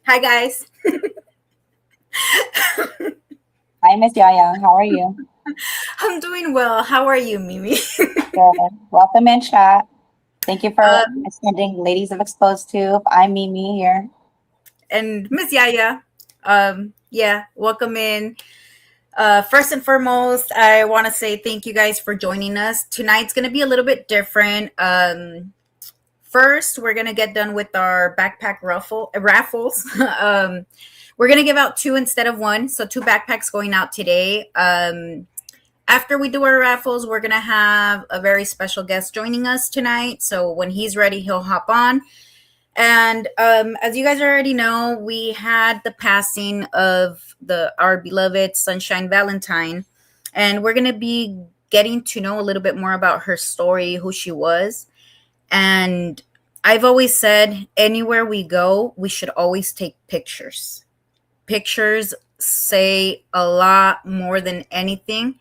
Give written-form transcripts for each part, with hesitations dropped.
Hi, guys. Hi, Miss Yaya. How are you? I'm doing well. How are you, Mimi? Good. Welcome in, chat. Thank you for um, attending Ladies of Exposed Tube. I'm Mimi here. and Miss Yaya. Yeah, welcome in. First and foremost, I want to say thank you guys for joining us. Tonight's going to be a little bit different. First, we're going to get done with our backpack raffles. We're going to give out two instead of one. So, two backpacks going out today. After we do our raffles, we're going to have a very special guest joining us tonight. So when he's ready, he'll hop on. And as you guys already know, we had the passing of our beloved Sunshine Valentine. And we're going to be getting to know a little bit more about her story, who she was. And I've always said anywhere we go, we should always take pictures. Pictures say a lot more than anything,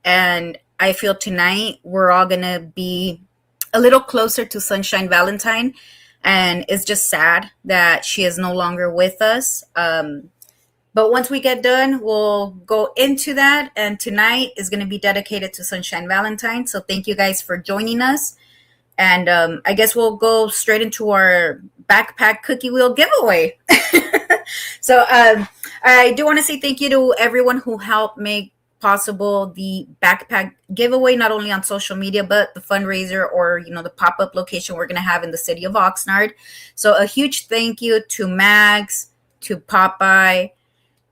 and I feel tonight we're all gonna be a little closer to Sunshine Valentine. And it's just sad that she is no longer with us. But once we get done, we'll go into that. And tonight is going to be dedicated to Sunshine Valentine. So thank you guys for joining us. And I guess we'll go straight into our backpack cookie wheel giveaway. So I do want to say thank you to everyone who helped make possible the backpack giveaway, not only on social media but the fundraiser, or the pop-up location we're going to have in the city of Oxnard. So a huge thank you to Mags, to Popeye,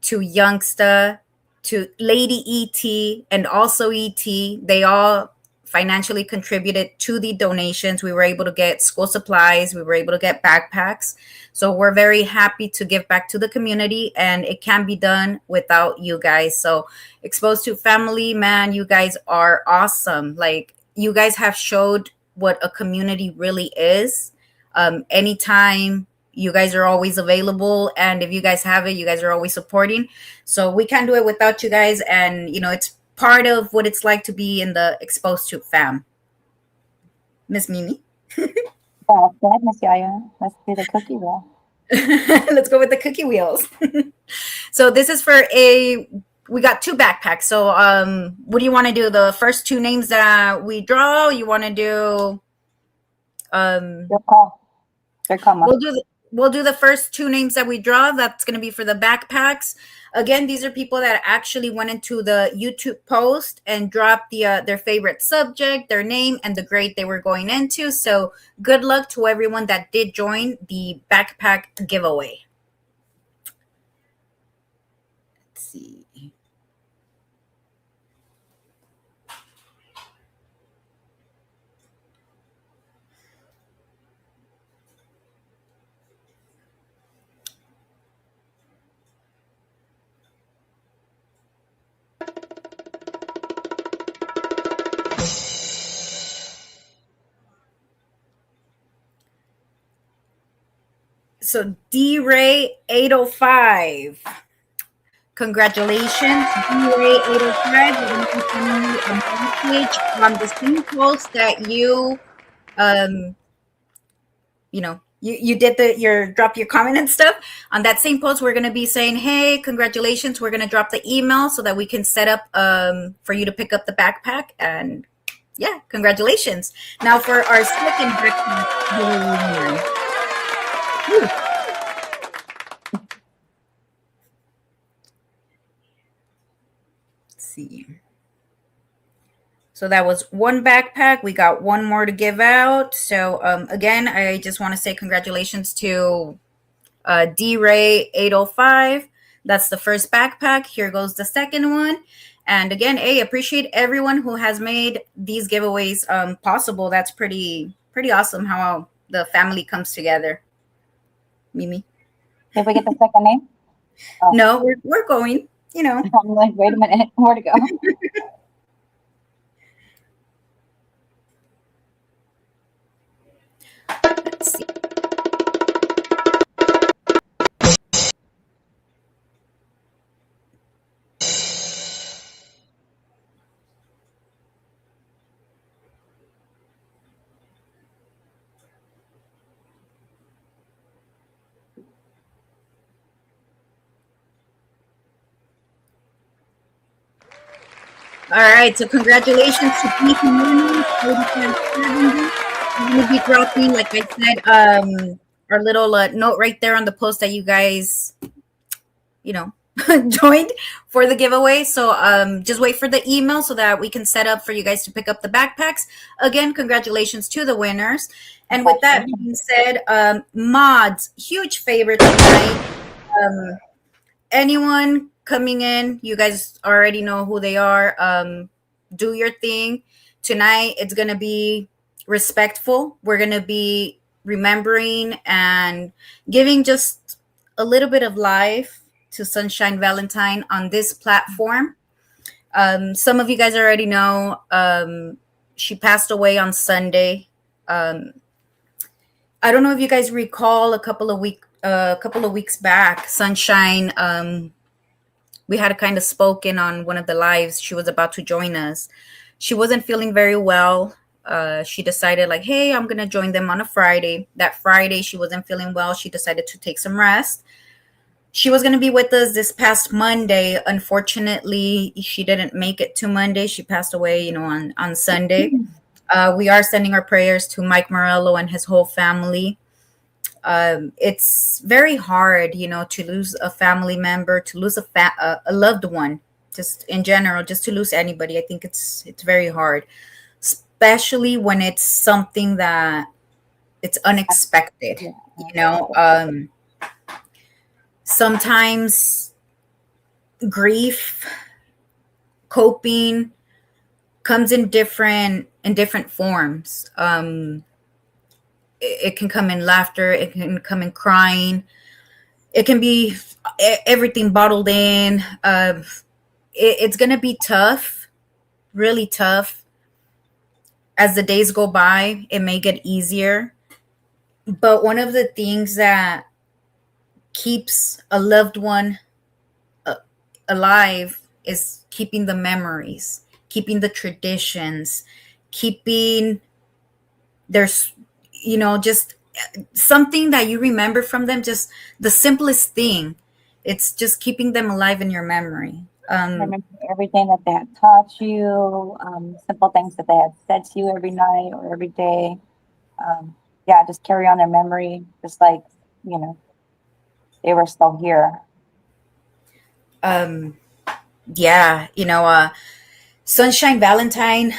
to Youngsta, to Lady ET, and also ET. They all financially contributed to the donations. We were able to get school supplies, we were able to get backpacks. So we're very happy to give back to the community, and it can be done without you guys. So Exposed to Family, man, you guys are awesome. Like, you guys have showed what a community really is. Anytime, you guys are always available, and if you guys have it, you guys are always supporting. So we can't do it without you guys, and it's part of what it's like to be in the Exposed to fam. Miss Mimi. Well, go ahead, Miss Yaya. Let's do the cookie roll. Let's go with the cookie wheels. So this is for we got two backpacks. So what do you want to do? The first two names that we draw, you want to do um Your call. Your comma. we'll do the first two names that we draw. That's going to be for the backpacks. Again, these are people that actually went into the YouTube post and dropped their favorite subject, their name, and the grade they were going into. So good luck to everyone that did join the backpack giveaway. Let's see. So D Ray 805. Congratulations, D Ray 805. We're going to be sending you a message on the same post that um you did your drop your comment and stuff. On that same post, we're going to be saying, hey, congratulations. We're going to drop the email so that we can set up for you to pick up the backpack. And yeah, congratulations. Now for our second backpack. Let's see. So that was one backpack. We got one more to give out. So again, I just want to say congratulations to D Ray 805. That's the first backpack. Here goes the second one. And again, appreciate everyone who has made these giveaways possible. That's pretty awesome how the family comes together. Mimi. Did we get the second name? Oh. No, we're going. I'm like, wait a minute. Where to go? Let's see. All right, so congratulations to Keith and Winnie, 4570. I'm going to be dropping, like I said, our little note right there on the post that you guys, you know, joined for the giveaway. So just wait for the email so that we can set up for you guys to pick up the backpacks. Again, congratulations to the winners. And with that being said, mods, huge favor tonight. Um, Anyone coming in, you guys already know who they are. Do your thing. Tonight, it's going to be respectful. We're going to be remembering and giving just a little bit of life to Sunshine Valentine on this platform. Some of you guys already know she passed away on Sunday. I don't know if you guys recall a couple of weeks back, Sunshine. We had kind of spoken on one of the lives. She was about to join us. She wasn't feeling very well. She decided, like, hey, I'm gonna join them on a Friday. That Friday, she wasn't feeling well. She decided to take some rest. She was gonna be with us this past Monday. Unfortunately, she didn't make it to Monday. She passed away, on Sunday. We are sending our prayers to Mike Morello and his whole family. It's very hard, to lose a family member, to lose a loved one, just in general, just to lose anybody. I think it's very hard, especially when it's something that it's unexpected. Sometimes grief, coping comes in different forms. It can come in laughter, it can come in crying, it can be everything bottled in. It's going to be tough, really tough. As the days go by, it may get easier. But one of the things that keeps a loved one alive is keeping the memories, keeping the traditions, keeping there's just something that you remember from them, just the simplest thing. It's just keeping them alive in your memory. Remember everything that they had taught you, simple things that they had said to you every night or every day. Yeah, just carry on their memory, just like, they were still here. Yeah, Sunshine Valentine,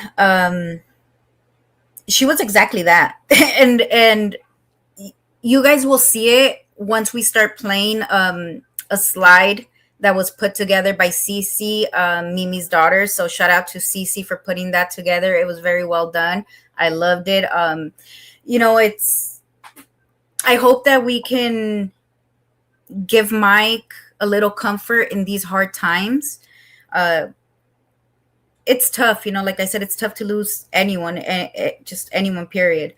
she was exactly that. and you guys will see it once we start playing a slide that was put together by Cece, Mimi's daughter. So shout out to Cece for putting that together. It was very well done. I loved it. I hope that we can give Mike a little comfort in these hard times. It's tough, like I said, it's tough to lose anyone, just anyone, period.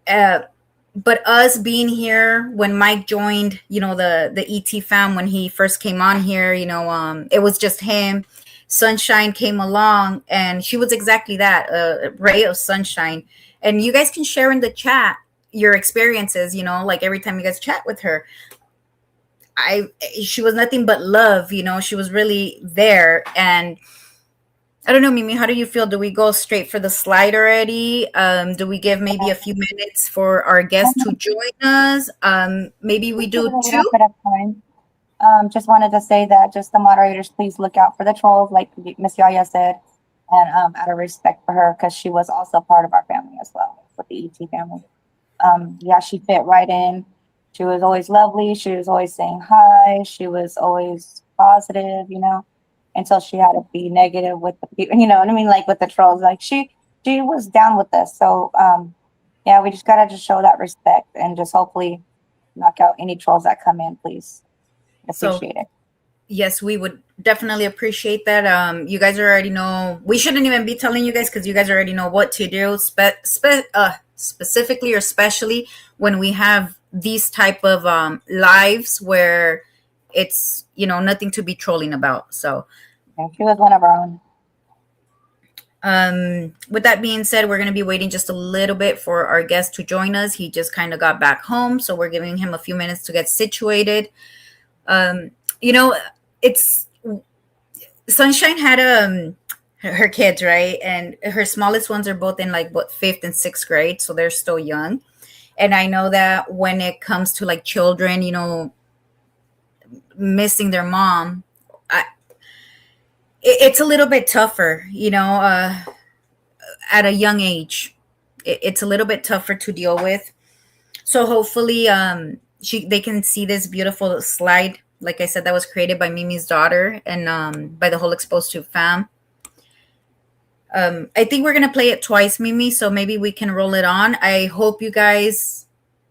But us being here when Mike joined, the ET fam, when he first came on here, it was just him. Sunshine came along, and she was exactly that, a ray of sunshine. And you guys can share in the chat your experiences, like every time you guys chat with her. She was nothing but love, she was really there. And I don't know, Mimi, how do you feel? Do we go straight for the slide already? Do we give maybe a few minutes for our guests to join us? Maybe we do two. Just wanted to say that just the moderators, please look out for the trolls, like Miss Yaya said, and out of respect for her, because she was also part of our family as well, with the ET family. Yeah, she fit right in. She was always lovely. She was always saying hi. She was always positive, until she had to be negative with the people, you know what I mean? Like with the trolls, like she was down with us. So, yeah, we just gotta just show that respect and just hopefully knock out any trolls that come in, please. Appreciate it. Yes, we would definitely appreciate that. You guys already know, we shouldn't even be telling you guys, because you guys already know what to do, specifically or especially when we have these type of lives where it's nothing to be trolling about. So yeah, she was one of our own. With that being said, we're going to be waiting just a little bit for our guest to join us. He just kind of got back home, so we're giving him a few minutes to get situated. It's Sunshine had her kids, right? And her smallest ones are both in like what, fifth and sixth grade, so they're still young. And I know that when it comes to like children, missing their mom, I, it's a little bit tougher, at a young age. It's a little bit tougher to deal with. So hopefully, they can see this beautiful slide. Like I said, that was created by Mimi's daughter and by the whole Exposed to fam. I think we're gonna play it twice, Mimi. So maybe we can roll it on. I hope you guys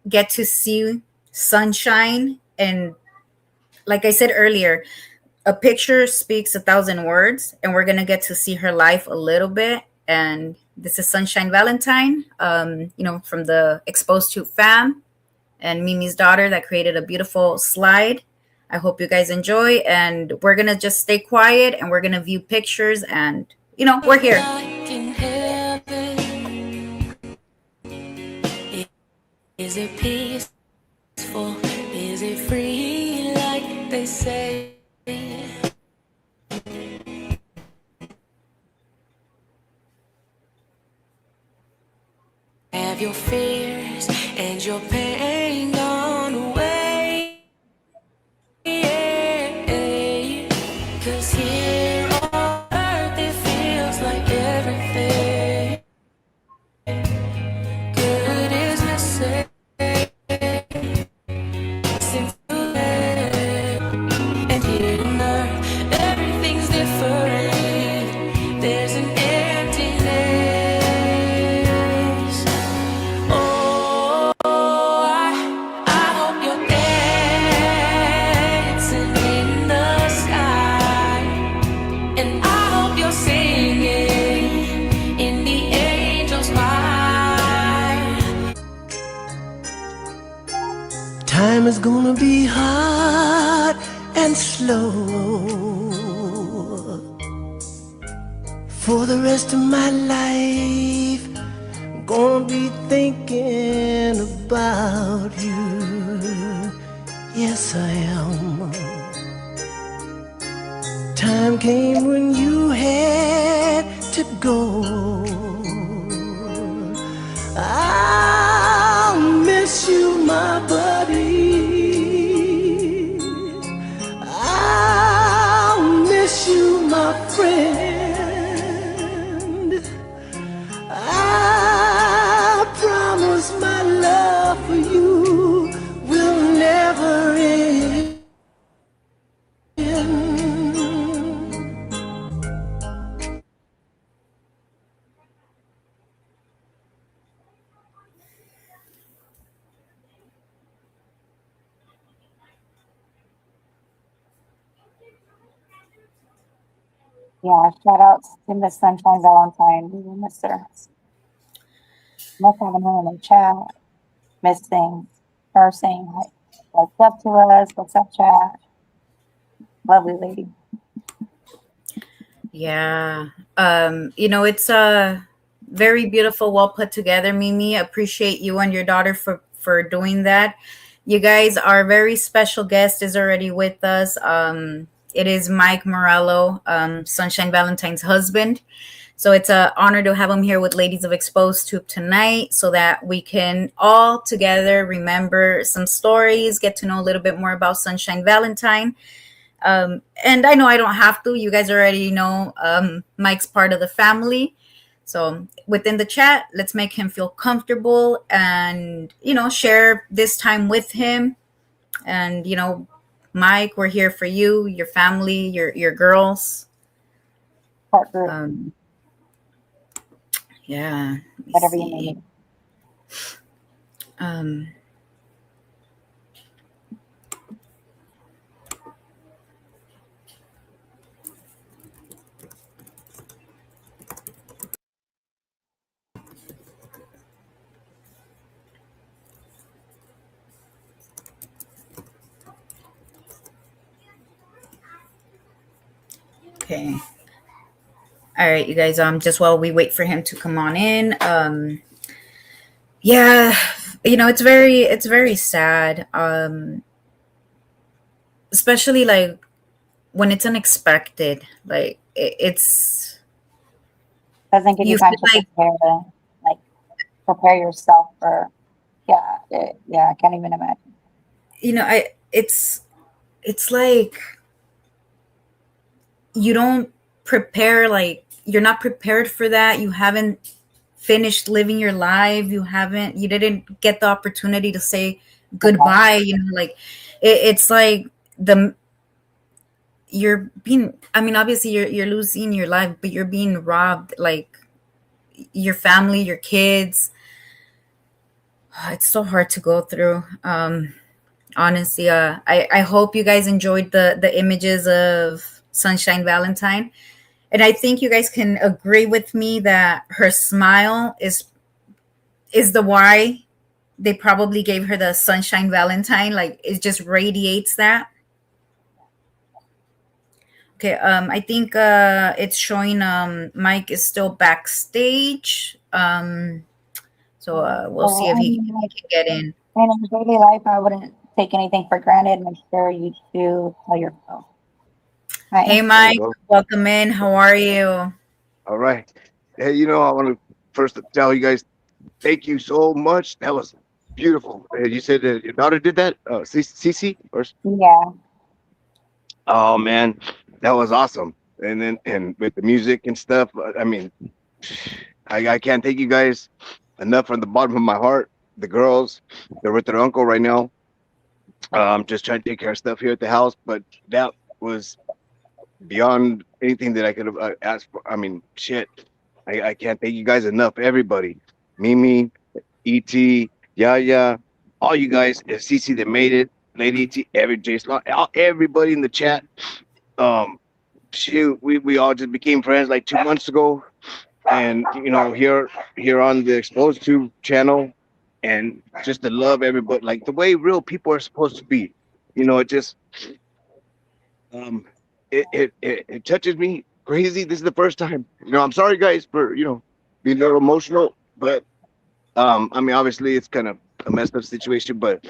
get to see Sunshine. And like I said earlier, a picture speaks 1,000 words, and we're gonna get to see her life a little bit. And this is Sunshine Valentine, from the Exposed to fam and Mimi's daughter that created a beautiful slide. I hope you guys enjoy, and we're gonna just stay quiet and we're gonna view pictures, and we're here. Is it peaceful? Is it free like they say? Have your fears and your pain gone away? Yeah. 'Cause here on earth it feels like everything good is missing. Since you left, and here on earth everything's different. There's an emptiness. Oh, I hope you're dancing in the sky, and I hope you're singing in the angel's choir. Time is gonna be hard and slow for the rest of my life. I'm gonna be thinking about you. Yes, I am. Time came when you had to go. I'll miss you, my buddy. I'll miss you, my friend. I promise my love for you will never end. Yeah, shout outs to Miss Sunshine Valentine. We will miss her. Miss having her in the chat. Missing her saying hi, what's up to us, what's up, chat. Lovely lady. Yeah. It's very beautiful, well put together, Mimi. Appreciate you and your daughter for doing that. You guys, our very special guest is already with us. It is Mike Morello, Sunshine Valentine's husband. So it's an honor to have him here with Ladies of Exposed Tube tonight, so that we can all together remember some stories, get to know a little bit more about Sunshine Valentine. And I know I don't have to. You guys already know Mike's part of the family. So within the chat, let's make him feel comfortable and, share this time with him. And, Mike, we're here for you, your family, your girls. Part group. Yeah. Whatever you need. Okay. All right, you guys. Just while we wait for him to come on in. Yeah, it's very sad. Especially like when it's unexpected, like it's Doesn't give you you time feel to like, like prepare yourself for. Yeah, yeah. I can't even imagine. I it's like you don't prepare, like you're not prepared for that. You haven't finished living your life. You didn't get the opportunity to say goodbye, like it's like the you're being, I mean, obviously you're losing your life, but you're being robbed, like your family, your kids. It's so hard to go through. Honestly, I hope you guys enjoyed the images of Sunshine Valentine. And I think you guys can agree with me that her smile is the why they probably gave her the Sunshine Valentine. Like it just radiates that. Okay, I think it's showing Mike is still backstage. So we'll see So, if I he, mean, if he like, can get in. in daily life, I wouldn't take anything for granted. Make sure you do tell your girl. Hey Hi. There you Mike, go. welcome in. How are you? All right. Hey, I want to first tell you guys thank you so much. That was beautiful. You said that your daughter did that, Cece, or Yeah. oh man, that was awesome. And then and with the music and stuff, I mean, I can't thank you guys enough from the bottom of my heart. The girls, they're with their uncle right now. I'm just trying to take care of stuff here at the house, but that was beyond anything that I could have asked for. I mean, shit. I can't thank you guys enough. Everybody, Mimi, ET, Yaya, all you guys, CC that made it, Lady ET, every Jason, everybody in the chat. Um, shoot, we all just became friends like 2 months ago, and here on the Exposed Tube channel, and just to love everybody like the way real people are supposed to be. It just um, it touches me crazy. This is the first time. I'm sorry guys for being a little emotional, but I mean, obviously, it's kind of a messed up situation, but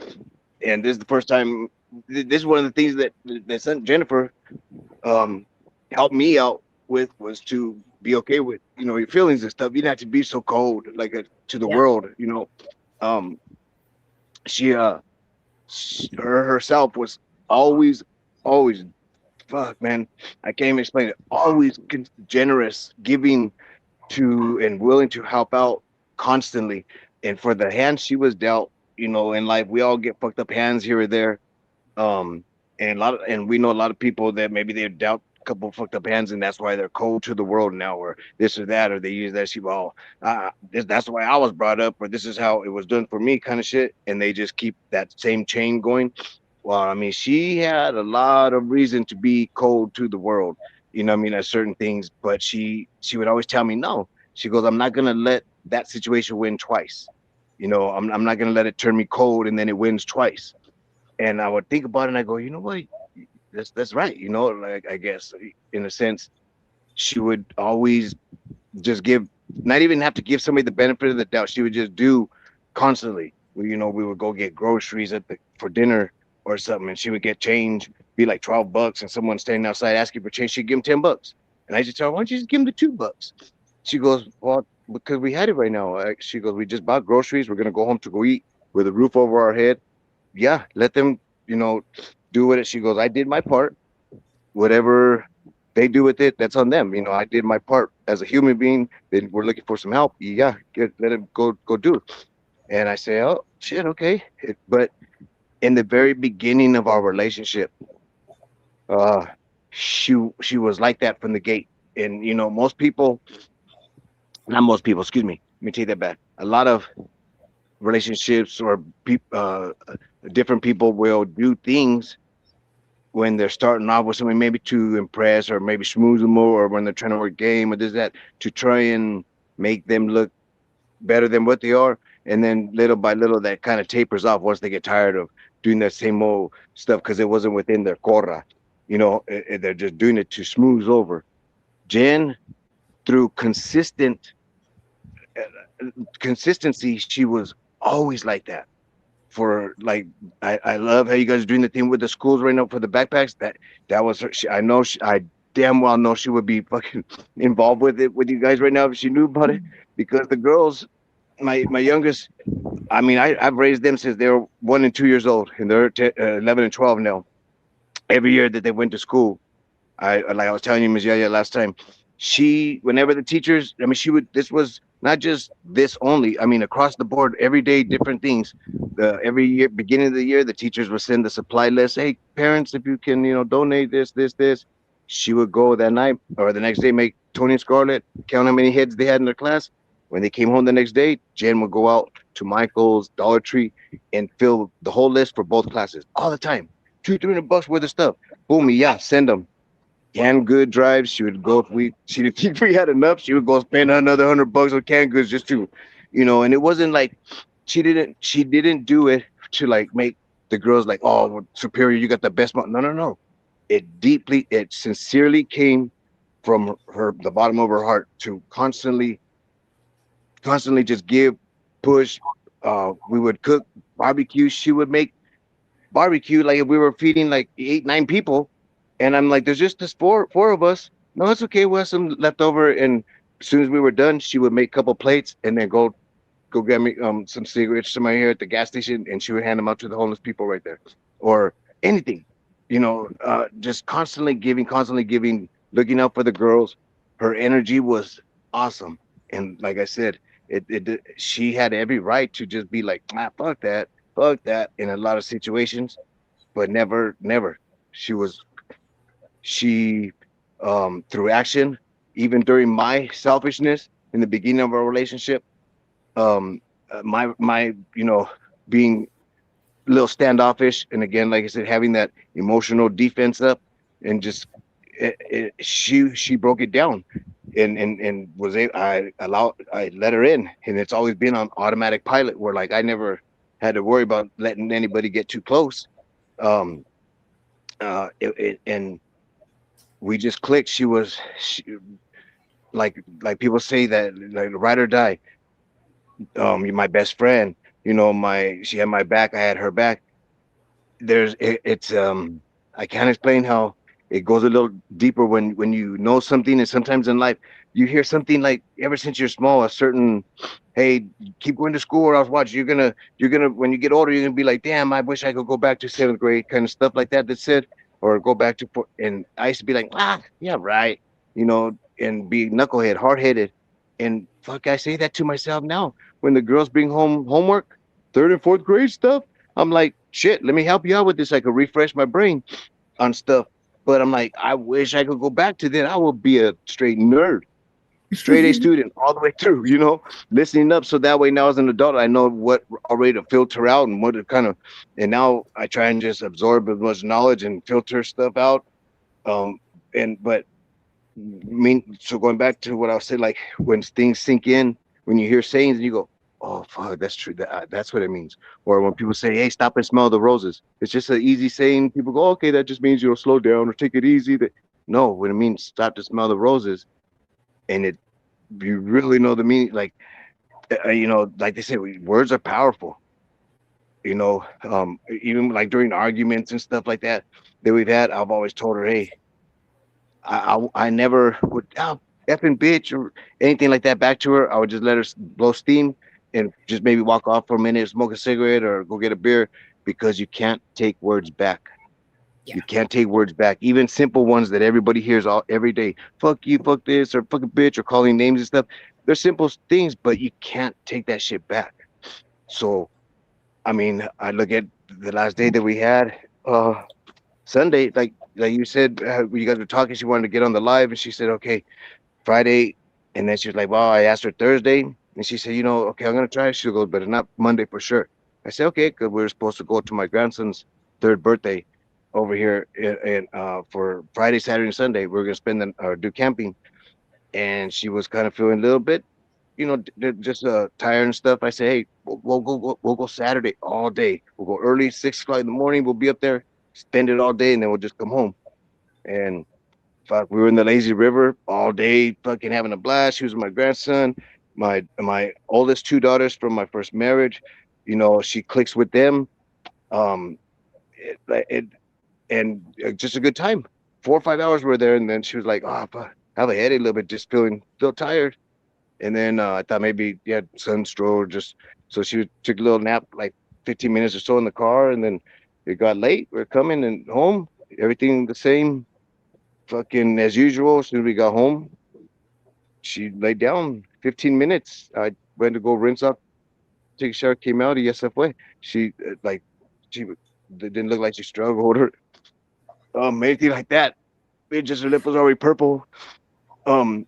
and this is the first time. This is one of the things that sent Jennifer um helped me out with was to be okay with your feelings and stuff. You don't have to be so cold like to the Yeah. world. Um, she her herself was always always fuck man. I can't even explain it. Always generous, giving to and willing to help out constantly. And for the hand she was dealt, in life, we all get fucked up hands here or there. Um, and we know a lot of people that maybe they've dealt a couple of fucked up hands, and that's why they're cold to the world now, or this or that, or they use that shit. Well, that's the way I was brought up, or this is how it was done for me, kind of shit. And they just keep that same chain going. Well, I mean, she had a lot of reason to be cold to the world, what I mean, at certain things, but she would always tell me no. She goes, I'm not gonna let that situation win twice. I'm not gonna let it turn me cold and then it wins twice. And I would think about it and I go, you know what? That's right. Like I guess in a sense, she would always just give, not even have to give somebody the benefit of the doubt. She would just do constantly. We would go get groceries for dinner or something, and she would get change, be like $12, and someone standing outside asking for change, she'd give him $10, and I just tell her, why don't you just give him the $2? She goes, well, because we had it right now. She goes, we just bought groceries. We're gonna go home to go eat with a roof over our head. Yeah, let them, you know, do it. She goes, I did my part. Whatever they do with it, that's on them. I did my part as a human being. Then we're looking for some help. Yeah, let them go do it. And I say, oh shit, okay. But in the very beginning of our relationship, uh, she was like that from the gate. And most people, not most people, excuse me. Let me take that back. A lot of relationships or different people will do things when they're starting off with somebody, maybe to impress or maybe schmooze them more, or when they're trying to work game or this that, to try and make them look better than what they are. And then little by little, that kind of tapers off once they get tired of doing that same old stuff because it wasn't within their quota. They're just doing it to smooth over. Jen, through uh, consistency, she was always like that for like I love how you guys are doing the thing with the schools right now for the backpacks. That was her. I know I damn well know she would be fucking involved with it with you guys right now if she knew about it because the girls, my youngest, I mean I've raised them since they were 1 and 2 years old and they're 11 and 12 now. Every year that they went to school, I like I was telling you, Ms. Yaya, last time. She, whenever the teachers, I mean, she would. This was not just this only. I mean, across the board, every day, different things. The every year, beginning of the year, the teachers would send the supply list. Hey, parents, if you can, donate this. She would go that night or the next day, make Tony and Scarlett count how many heads they had in their class. When they came home the next day, Jen would go out to Michael's, Dollar Tree, and fill the whole list for both classes all the time. 200-300 bucks worth of stuff. Boom, yeah, send them canned good drives. She would go if she didn't think we had enough. She would go spend another $100 on canned goods just to, And it wasn't like she didn't do it to like make the girls like, oh, well, superior. You got the best. No, no, no. It sincerely came from the bottom of her heart to constantly just give, push. We would cook barbecue. She would make barbecue like if we were feeding like 8, 9 people, and I'm like, there's just this four of us. No, it's okay. We have some left over, and as soon as we were done, she would make a couple plates and then go get me some cigarettes somewhere here at the gas station, and she would hand them out to the homeless people right there, or anything, just constantly giving, looking out for the girls. Her energy was awesome, and like I said, she had every right to just be like, fuck that, in a lot of situations, but never. She was she through action, even during my selfishness in the beginning of our relationship, my being a little standoffish, and again, like I said, having that emotional defense up, and just she broke it down, and I let her in, and it's always been on automatic pilot, where like I never had to worry about letting anybody get too close. Um, and we just clicked. Like people say that like ride or die. You're my best friend. She had my back. I had her back. It's I can't explain how it goes a little deeper when you know something, and sometimes in life you hear something like ever since you're small, a certain, hey, keep going to school or else watch, you're gonna when you get older, you're gonna be like, damn, I wish I could go back to seventh grade, kind of stuff like that said, or go back to and I used to be like, yeah, right, and be knucklehead, hard headed, and fuck, I say that to myself now when the girls bring home homework, third and fourth grade stuff. I'm like, shit, let me help you out with this. I could refresh my brain on stuff. But I'm like, I wish I could go back to then. I would be a straight nerd, straight A student all the way through, listening up. So that way now as an adult, I know what already to filter out and what to and now I try and just absorb as much knowledge and filter stuff out. Um, but so going back to what I was saying, like when things sink in, when you hear sayings and you go, "Oh fuck, that's true. That's what it means." Or when people say, "Hey, stop and smell the roses," it's just an easy saying. People go, "Okay, that just means slow down or take it easy." No, when it means stop to smell the roses, and you really know the meaning. Like like they say, words are powerful. Even like during arguments and stuff like that we've had, I've always told her, "Hey, I never would effing bitch or anything like that back to her. I would just let her blow steam and just maybe walk off for a minute, smoke a cigarette or go get a beer, because you can't take words back. Yeah. You can't take words back, even simple ones that everybody hears every day. Fuck you, fuck this, or fucking bitch, or calling names and stuff. They're simple things, but you can't take that shit back. So, I mean, I look at the last day that we had. Sunday, like you said, you guys were talking. She wanted to get on the live, and she said, "Okay, Friday." And then she was like, "Well," I asked her Thursday, and she said, "Okay, I'm gonna try." She goes, "But not Monday for sure." I said, "Okay," because we were supposed to go to my grandson's third birthday over here, for Friday, Saturday, and Sunday. We are gonna spend do camping, and she was kind of feeling a little bit, just tired and stuff. I said, "Hey, we'll go Saturday all day. We'll go early, 6 o'clock in the morning. We'll be up there, spend it all day, and then we'll just come home." And fuck, we were in the lazy river all day, fucking having a blast. She was with my grandson, my oldest two daughters from my first marriage. She clicks with them. Um, it and just a good time. 4 or 5 hours we're there, and then she was like, "Oh, fuck, I have a headache a little bit, just feel tired." And then I thought maybe sunstroke, just so she took a little nap, like 15 minutes or so in the car, and then it got late. We're coming and home, everything the same, fucking as usual. As soon as we got home, she laid down 15 minutes. I went to go rinse off, take a shower, came out, yes, way. She like she didn't look like she struggled or anything like that. It just her lip was already purple. Um,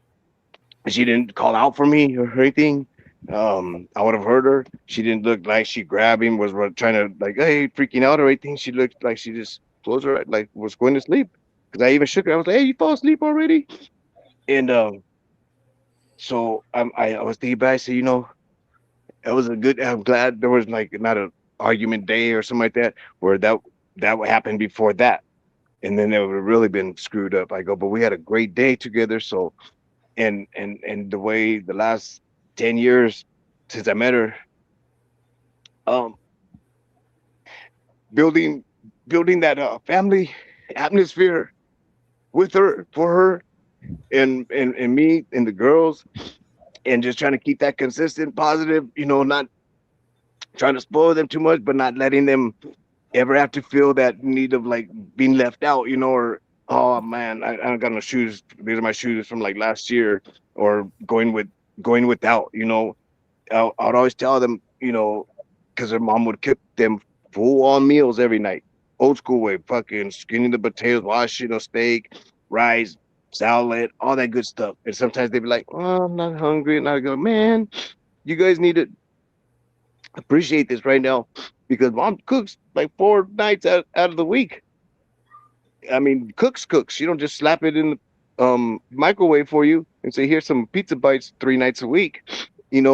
she didn't call out for me or anything. I would have heard her. She didn't look like she grabbed him, was trying to like, hey, freaking out or anything. She looked like she just closed her, like was going to sleep. Because I even shook her. I was like, hey, you fall asleep already? And so I was thinking back. I said, it was a good. I'm glad there was like not a argument day or something like that where that would happen before that, and then it would have really been screwed up. I go, but we had a great day together. So and the way the last 10 years since I met her, um, building building that family atmosphere with her, for her, and me and the girls, and just trying to keep that consistent, positive. Not trying to spoil them too much, but not letting them ever have to feel that need of like being left out. Or oh man, I don't got no shoes. These are my shoes from like last year, or going without. I'd always tell them, because their mom would cook them full on meals every night, old school way, fucking skinning the potatoes, washing a steak, rice, salad, all that good stuff. And sometimes they'd be like, "Oh, I'm not hungry," and I go, "Man, you guys need to appreciate this right now, because mom cooks like 4 nights out of the week. I mean, cooks. You don't just slap it in the microwave for you and say, here's some pizza bites 3 nights a week.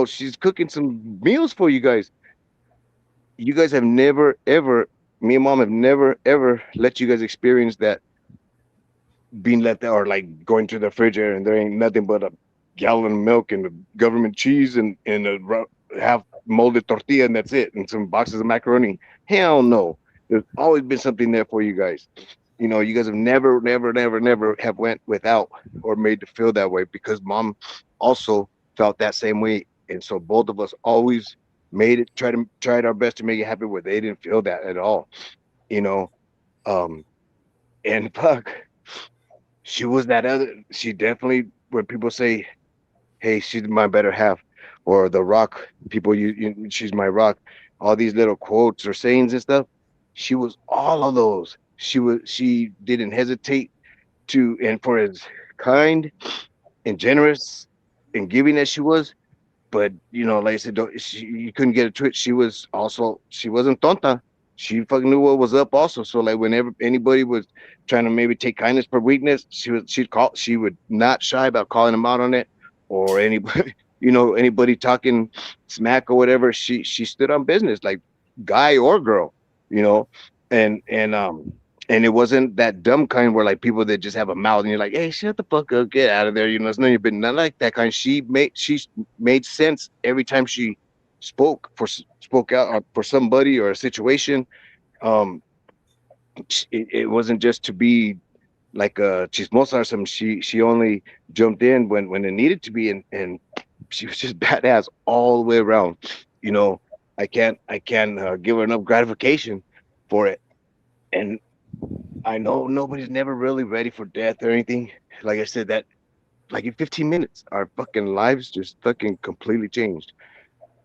She's cooking some meals for you guys. You guys have never ever, me and mom have never ever let you guys experience that, being let out, or like going to the refrigerator and there ain't nothing but a gallon of milk and the government cheese and half molded tortilla, and that's it, and some boxes of macaroni. Hell no. There's always been something there for you guys. You guys have never have went without or made to feel that way, because mom also felt that same way. And so both of us always tried our best to make it happen where they didn't feel that at all. You know, um, and fuck, she definitely, when people say, hey, she's my better half, or the rock, people, she's my rock, all these little quotes or sayings and stuff. She was all of those. She didn't hesitate to, and for as kind and generous and giving as she was, but like I said, you couldn't get it to it. She wasn't tonta. She fucking knew what was up also. So like whenever anybody was trying to maybe take kindness for weakness, she would not shy about calling them out on it, or anybody anybody talking smack or whatever. She stood on business, like guy or girl, you know, and and it wasn't that dumb kind where like people that just have a mouth and you're like, hey, shut the fuck up, get out of there. It's none of your business. Not like that kind. She made sense every time she spoke out for somebody or a situation. Um, it wasn't just to be like a chismosa or something. She only jumped in when it needed to be, and she was just badass all the way around. You know, I can't give her enough gratification for it. And I know nobody's never really ready for death or anything. Like I said, that like in 15 minutes, our fucking lives just fucking completely changed.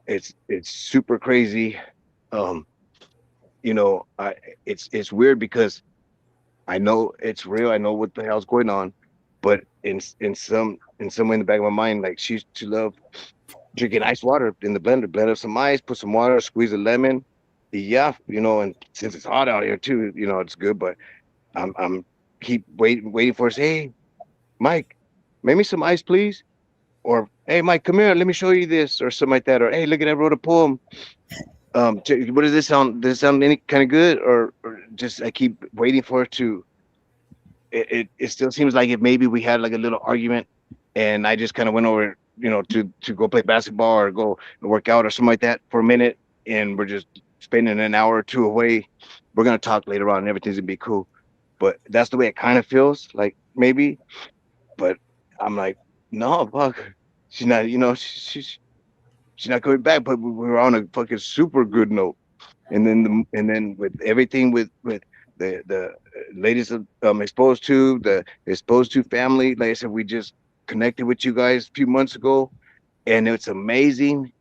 It's super crazy. Um, I it's weird because I know it's real. I know what the hell's going on, but in some way in the back of my mind, like she used to love drinking ice water in the blender, blend up some ice, put some water, squeeze a lemon. Yeah, and since it's hot out here too, it's good. But I'm keep waiting for us. Hey, Mike, make me some ice, please. Or hey, Mike, come here, let me show you this, or something like that. Or hey, look at, I wrote a poem. What does this sound? Does it sound any kind of good, or just I keep waiting for it to. It still seems like if maybe we had like a little argument, and I just kind of went over, to go play basketball or go work out or something like that for a minute. and we're just spending an hour or two away. We're gonna talk later on, and everything's gonna be cool. But that's the way it kind of feels like maybe. But I'm like, no, fuck, she's not. You know, she's not coming back. But we were on a fucking super good note. And then with everything with the ladies exposed to the exposed to family, like I said, we just connected with you guys a few months ago, and it's amazing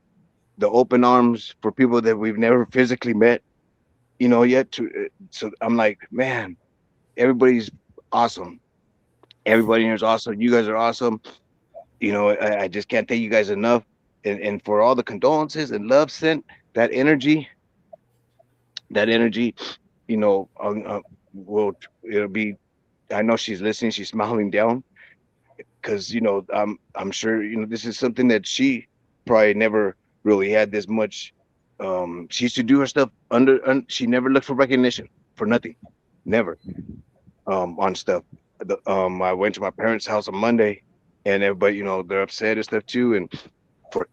the open arms for people that we've never physically met, you know, yet to so I'm like, man, everybody's awesome. Everybody here is awesome. You guys are awesome. You know, I just can't thank you guys enough. And for all the condolences and love sent, that energy, that energy, you know, will it'll be. I know she's listening. She's smiling down because you know, I'm sure you know this is something that she probably never really had this much. She used to do her stuff she never looked for recognition for nothing, never. On stuff. I went to my parents' house on Monday, and everybody, you know, they're upset and stuff too. And for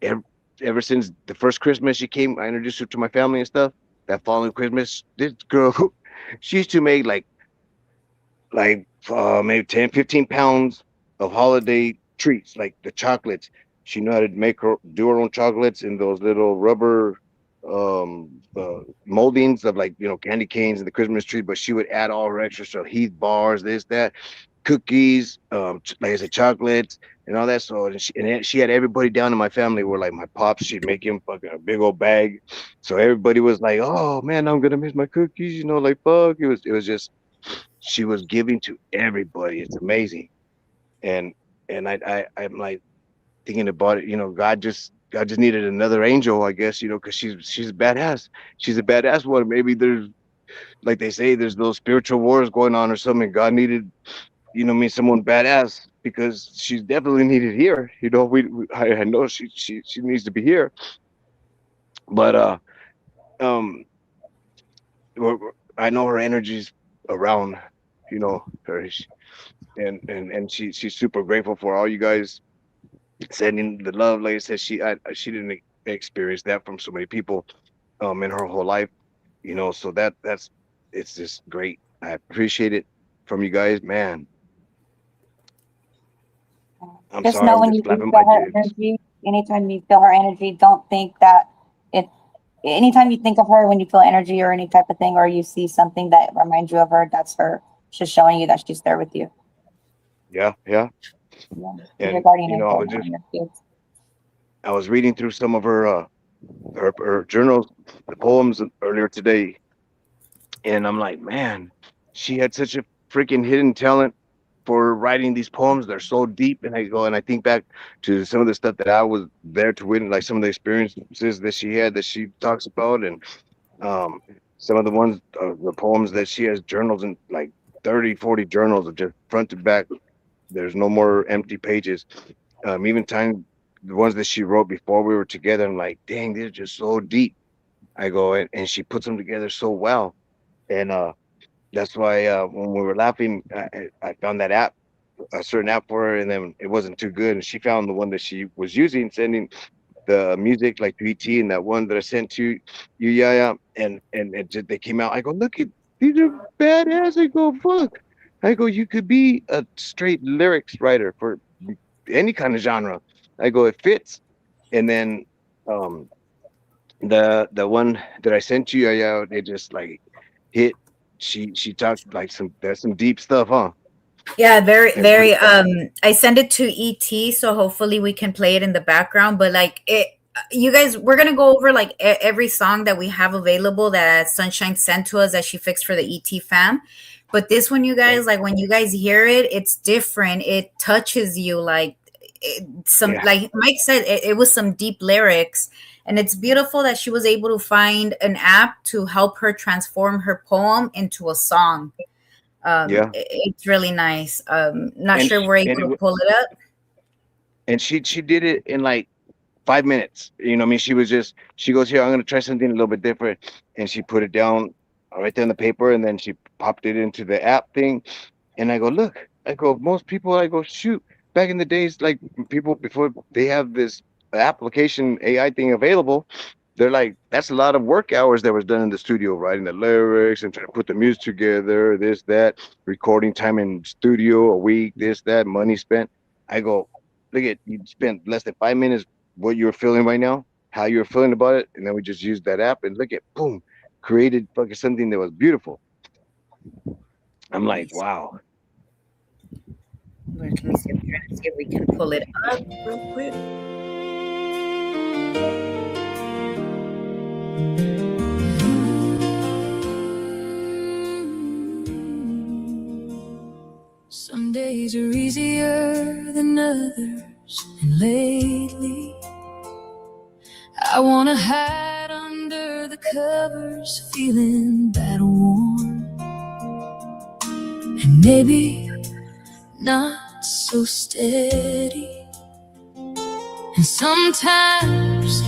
ever since the first Christmas she came, I introduced her to my family and stuff. That following Christmas, this girl, she used to make maybe 10, 15 pounds of holiday treats, like the chocolates. She knew how to do her own chocolates in those little rubber moldings of like, you know, candy canes and the Christmas tree, but she would add all her extra stuff, Heath bars, this, that, cookies, like I said, chocolates and all that. So, and she had everybody down in my family were like my pops, she'd make him fucking a big old bag. So everybody was like, oh man, I'm gonna miss my cookies, you know, like fuck. It was just she was giving to everybody. It's amazing. And I'm like thinking about it, you know, God just needed another angel, I guess, you know, because she's a badass. She's a badass one. Maybe there's like they say, there's those spiritual wars going on or something. God needed, you know, me someone badass because she's definitely needed here. You know, I know she needs to be here, but um, I know her energy's around, you know, her, and she's super grateful for all you guys sending the love. Like I said, she didn't experience that from so many people in her whole life, you know. So that's it's just great. I appreciate it from you guys, man. I'm Just sorry, know I'm when just you do flapping my feel her jibs. energy, anytime you feel her energy, don't think that it, anytime you think of her when you feel energy or any type of thing, or you see something that reminds you of her, that's her. She's showing you that she's there with you. Yeah, yeah. Yeah. She's your And guardian you know, angel on your kids. I was reading through some of her journals, the poems earlier today, and I'm like, man, she had such a freaking hidden talent for writing these poems. They're so deep, and I go and I think back to some of the stuff that I was there to witness, like some of the experiences that she had that she talks about, and um, some of the ones, the poems that she has journals in like 30, 40 journals of just front to back. There's no more empty pages. Even time the ones that she wrote before we were together, I'm like, dang, they're just so deep. I go and she puts them together so well, and that's why when we were laughing, I found that app, a certain app for her, and then it wasn't too good, and she found the one that she was using, sending the music like to ET, and that one that I sent to you, yeah, and they came out. I go, look at these are badass. I go, fuck. I go, you could be a straight lyrics writer for any kind of genre. I go, it fits. And then um the one that I sent you, yeah, it just like hit. She talked like there's some deep stuff, huh? Yeah, very, And what very. I send it to ET, so hopefully we can play it in the background. But like it, you guys, we're gonna go over like every song that we have available that Sunshine sent to us that she fixed for the ET fam. But this one, you okay, guys, like when you guys hear it, it's different. It touches you like some, yeah, like Mike said, it was some deep lyrics, and it's beautiful that she was able to find an app to help her transform her poem into a song. yeah. It's really nice. Not And sure sh- we're and able it to wa- pull it up. and she did it in like 5 minutes. You know, what I mean, she was just she goes here. I'm gonna try something a little bit different, and she put it down right there on the paper, and then she popped it into the app thing. And I go, look, I go, most people, I go, shoot, back in the days, like people before they have this application AI thing available, they're like, that's a lot of work hours that was done in the studio, writing the lyrics and trying to put the music together, this, that, recording time in studio, a week, this, that, money spent. I go, look at you spent less than 5 minutes what you're feeling right now, how you're feeling about it, and then we just used that app and look at boom, created fucking something that was beautiful. I'm like, Nice. wow. Let me see. I'm trying to see if we can pull it up real quick. Some days are easier than others, and lately I wanna hide under the covers, feeling battle worn, and maybe not so steady. And sometimes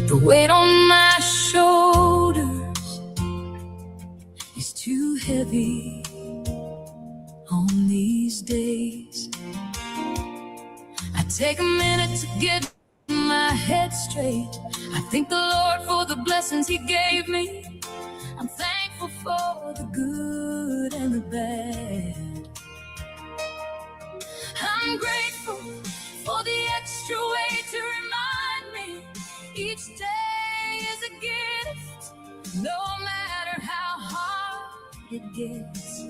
the weight on my shoulders is too heavy on these days. I take a minute to get my head straight. I thank the Lord for the blessings He gave me. I'm thankful for the good and the bad. I'm grateful for the extra way to remind me each day is a gift, no matter how hard it gets.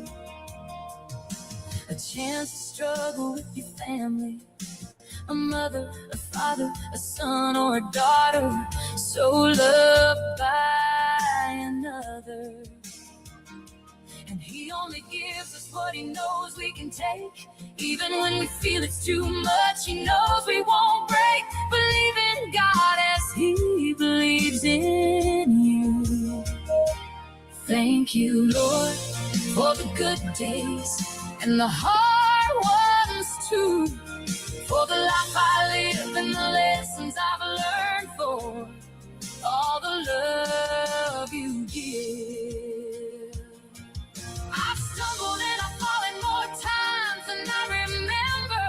A chance to struggle with your family, a mother, a father, a son, or a daughter, so loved by another. And He only gives us what He knows we can take. Even when we feel it's too much, He knows we won't break. Believe in God as He believes in you. Thank you, Lord, for the good days and the hard ones too. For the life I live and the lessons I've learned, for all the love you give. I've stumbled and I've fallen more times than I remember.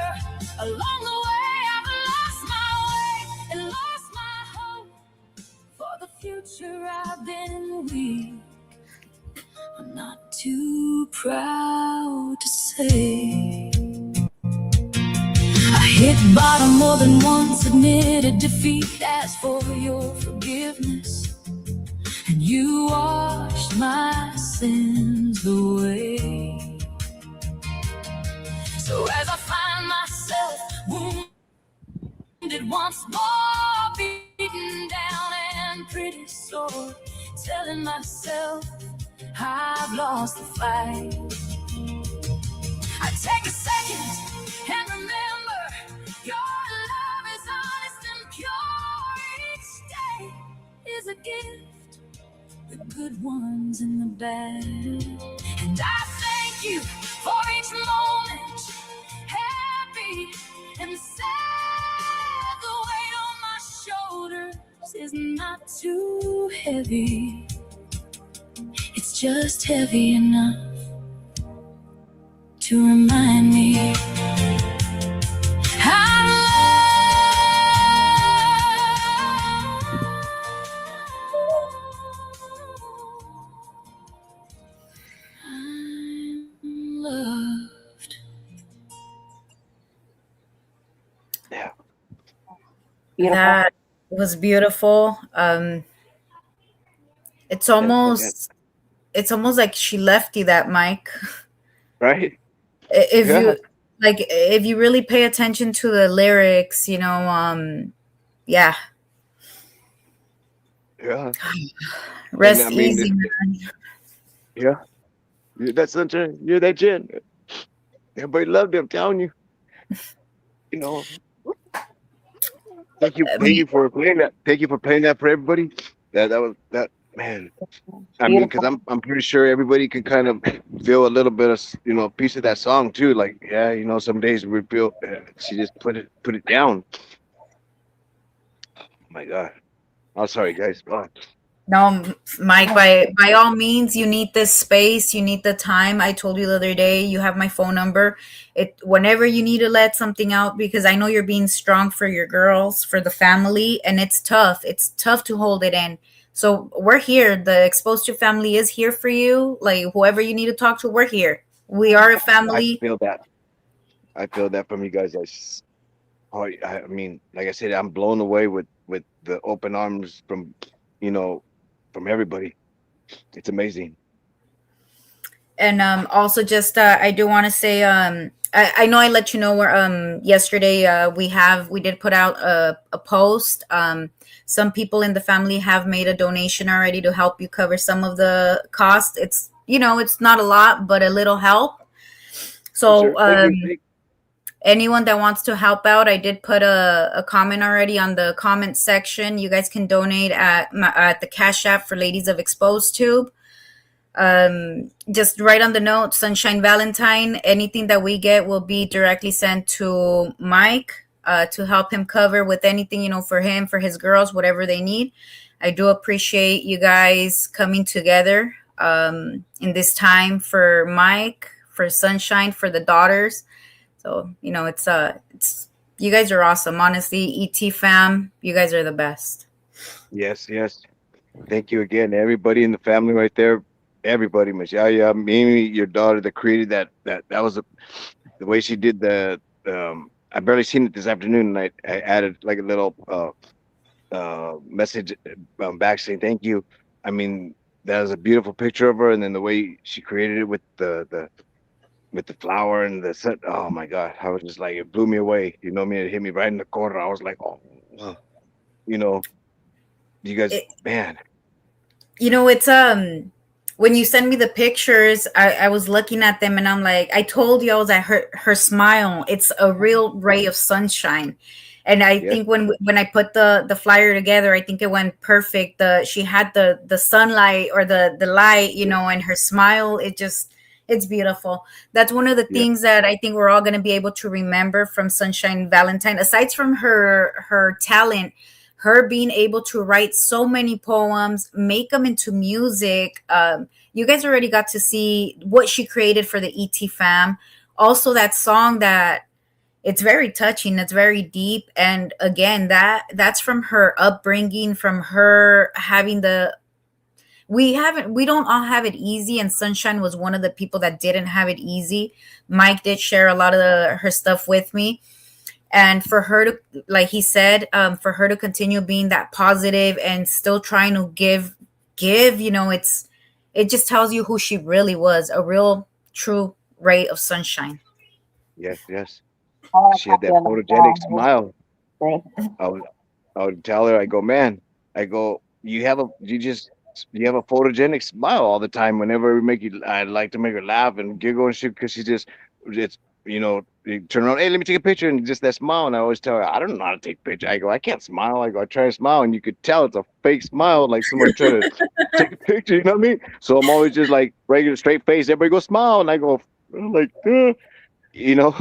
Along the way I've lost my way and lost my hope. For the future I've been weak, I'm not too proud to say. I hit bottom more than once, admitted defeat, asked for your forgiveness, and you washed my sins away. So as I find myself wounded once more, beaten down and pretty sore, telling myself I've lost the fight, I take a second and remember your love is honest and pure. Each day is a gift, the good ones and the bad. And I thank you for each moment, happy and sad. The weight on my shoulders is not too heavy, it's just heavy enough to remind me I'm loved. Yeah. Beautiful. That was beautiful. It's almost like she left you that mic. Right? If Yeah. you if you really pay attention to the lyrics, yeah. Yeah. Rest I mean, easy, man. yeah. That's such a, you're that Jen. Everybody loved it, I'm telling you. You know, thank you for playing that. Thank you for playing that for everybody. That was that, man. I mean, because Beautiful. I'm pretty sure everybody can kind of feel a little bit of a piece of that song too. Like, yeah, some days we feel she just put it down. Oh my God. I'm sorry, guys. Oh, No, Mike, by all means, you need this space, you need the time. I told you the other day, you have my phone number. It whenever you need to let something out, because I know you're being strong for your girls, for the family, and it's tough. It's tough to hold it in. So we're here. The Exposed to family is here for you. Like whoever you need to talk to, we're here. We are a I family. feel that. I feel that from you guys. I mean, like I said, I'm blown away with the open arms from, you know, from everybody. It's amazing. And also just I do want to say I know I let you know where yesterday we did put out a post. Some people in the family have made a donation already to help you cover some of the cost. It's it's not a lot, but a little help. For So sure. Thank you. Thank anyone that wants to help out, I did put a comment already on the comment section. You guys can donate at the Cash App for Ladies of Exposed Tube. Just write on the note Sunshine Valentine. Anything that we get will be directly sent to Mike to help him cover with anything, for him, for his girls, whatever they need. I do appreciate you guys coming together in this time for Mike, for Sunshine, for the daughters. So it's you guys are awesome. Honestly, ET fam, you guys are the best. Yes, yes. Thank you again, everybody in the family right there. Everybody, Miss Yaya, Mimi, your daughter that created that was the way she did the I barely seen it this afternoon, and I added like a little message back saying thank you. I mean, that was a beautiful picture of her, and then the way she created it with the flower and the set. Oh my God, I was just like it blew me away. You know what I mean? It hit me right in the corner. I was like, oh, wow. You know, you guys, It, man. it's when you send me the pictures, I was looking at them and I'm like, I told you I was at her smile. It's a real ray of sunshine. And I Yes, think when I put the flyer together, I think it went perfect. She had the sunlight or the light, yes, and her smile, it's beautiful. That's one of the yes, things that I think we're all going to be able to remember from Sunshine Valentine. Aside from her talent, her being able to write so many poems, make them into music. You guys already got to see what she created for the ET fam. Also, that song that it's very touching, it's very deep, and again, that's from her upbringing, from her having the we don't all have it easy, and Sunshine was one of the people that didn't have it easy. Mike did share a lot of her stuff with me, and for her to, like he said, for her to continue being that positive and still trying to give it just tells you who she really was, a real true ray of sunshine. yes, yes. I want a She had copy that of the photogenic song. It was smile. great. I would, I would tell her, I go, man, I go, you have a photogenic smile all the time. Whenever we make you, I like to make her laugh and giggle and shit because it's, you turn around, hey, let me take a picture, and just that smile. And I always tell her, I don't know how to take a picture. I go, I can't smile. I go, I try to smile, and you could tell it's a fake smile, like someone trying to take a picture. You know what I mean? So I'm always just like regular straight face. Everybody go smile, and I go like, you know.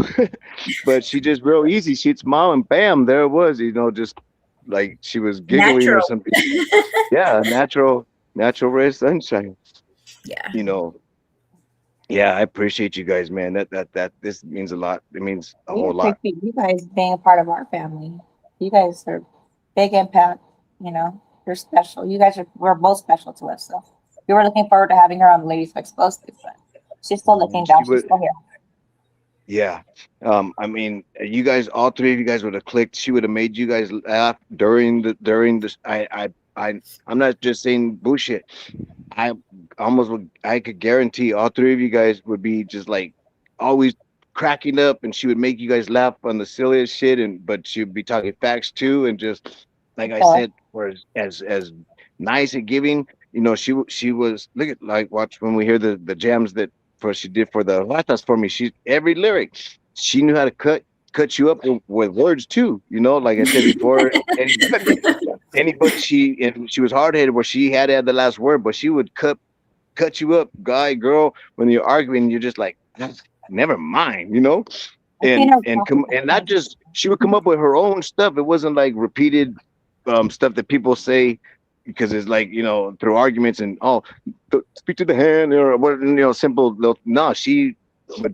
But she just real easy. She'd smile and bam, there it was. Just like she was giggling or Natural. something. Yeah, natural ray of sunshine. Yeah. You know. Yeah, I appreciate you guys, man. That this means a lot. It means a We whole lot. appreciate you guys being a part of our family. You guys are big impact. You're special. We're both special to us. So we were looking forward to having her on Ladies of Explosive, but she's still looking She down. She's would. still here. Yeah. I mean, you guys, all three of you guys would have clicked. She would have made you guys laugh during the. I'm not just saying bullshit. I I could guarantee all three of you guys would be just like always cracking up, and she would make you guys laugh on the silliest shit, but she'd be talking facts too, and just like I So said, for as nice at giving. She was look at like watch when we hear the jams that for she did for the latas for me. She every lyric she knew how to cut you up with words too. Like I said before, anybody she was hard headed where she had to have the last word, but she would cut you up, guy, girl, when you're arguing, you're just like, never mind, I've seen her and talk come and not just she would come up with her own stuff. It wasn't like repeated stuff that people say, because it's like, through arguments and speak to the hand or what, simple little. No, but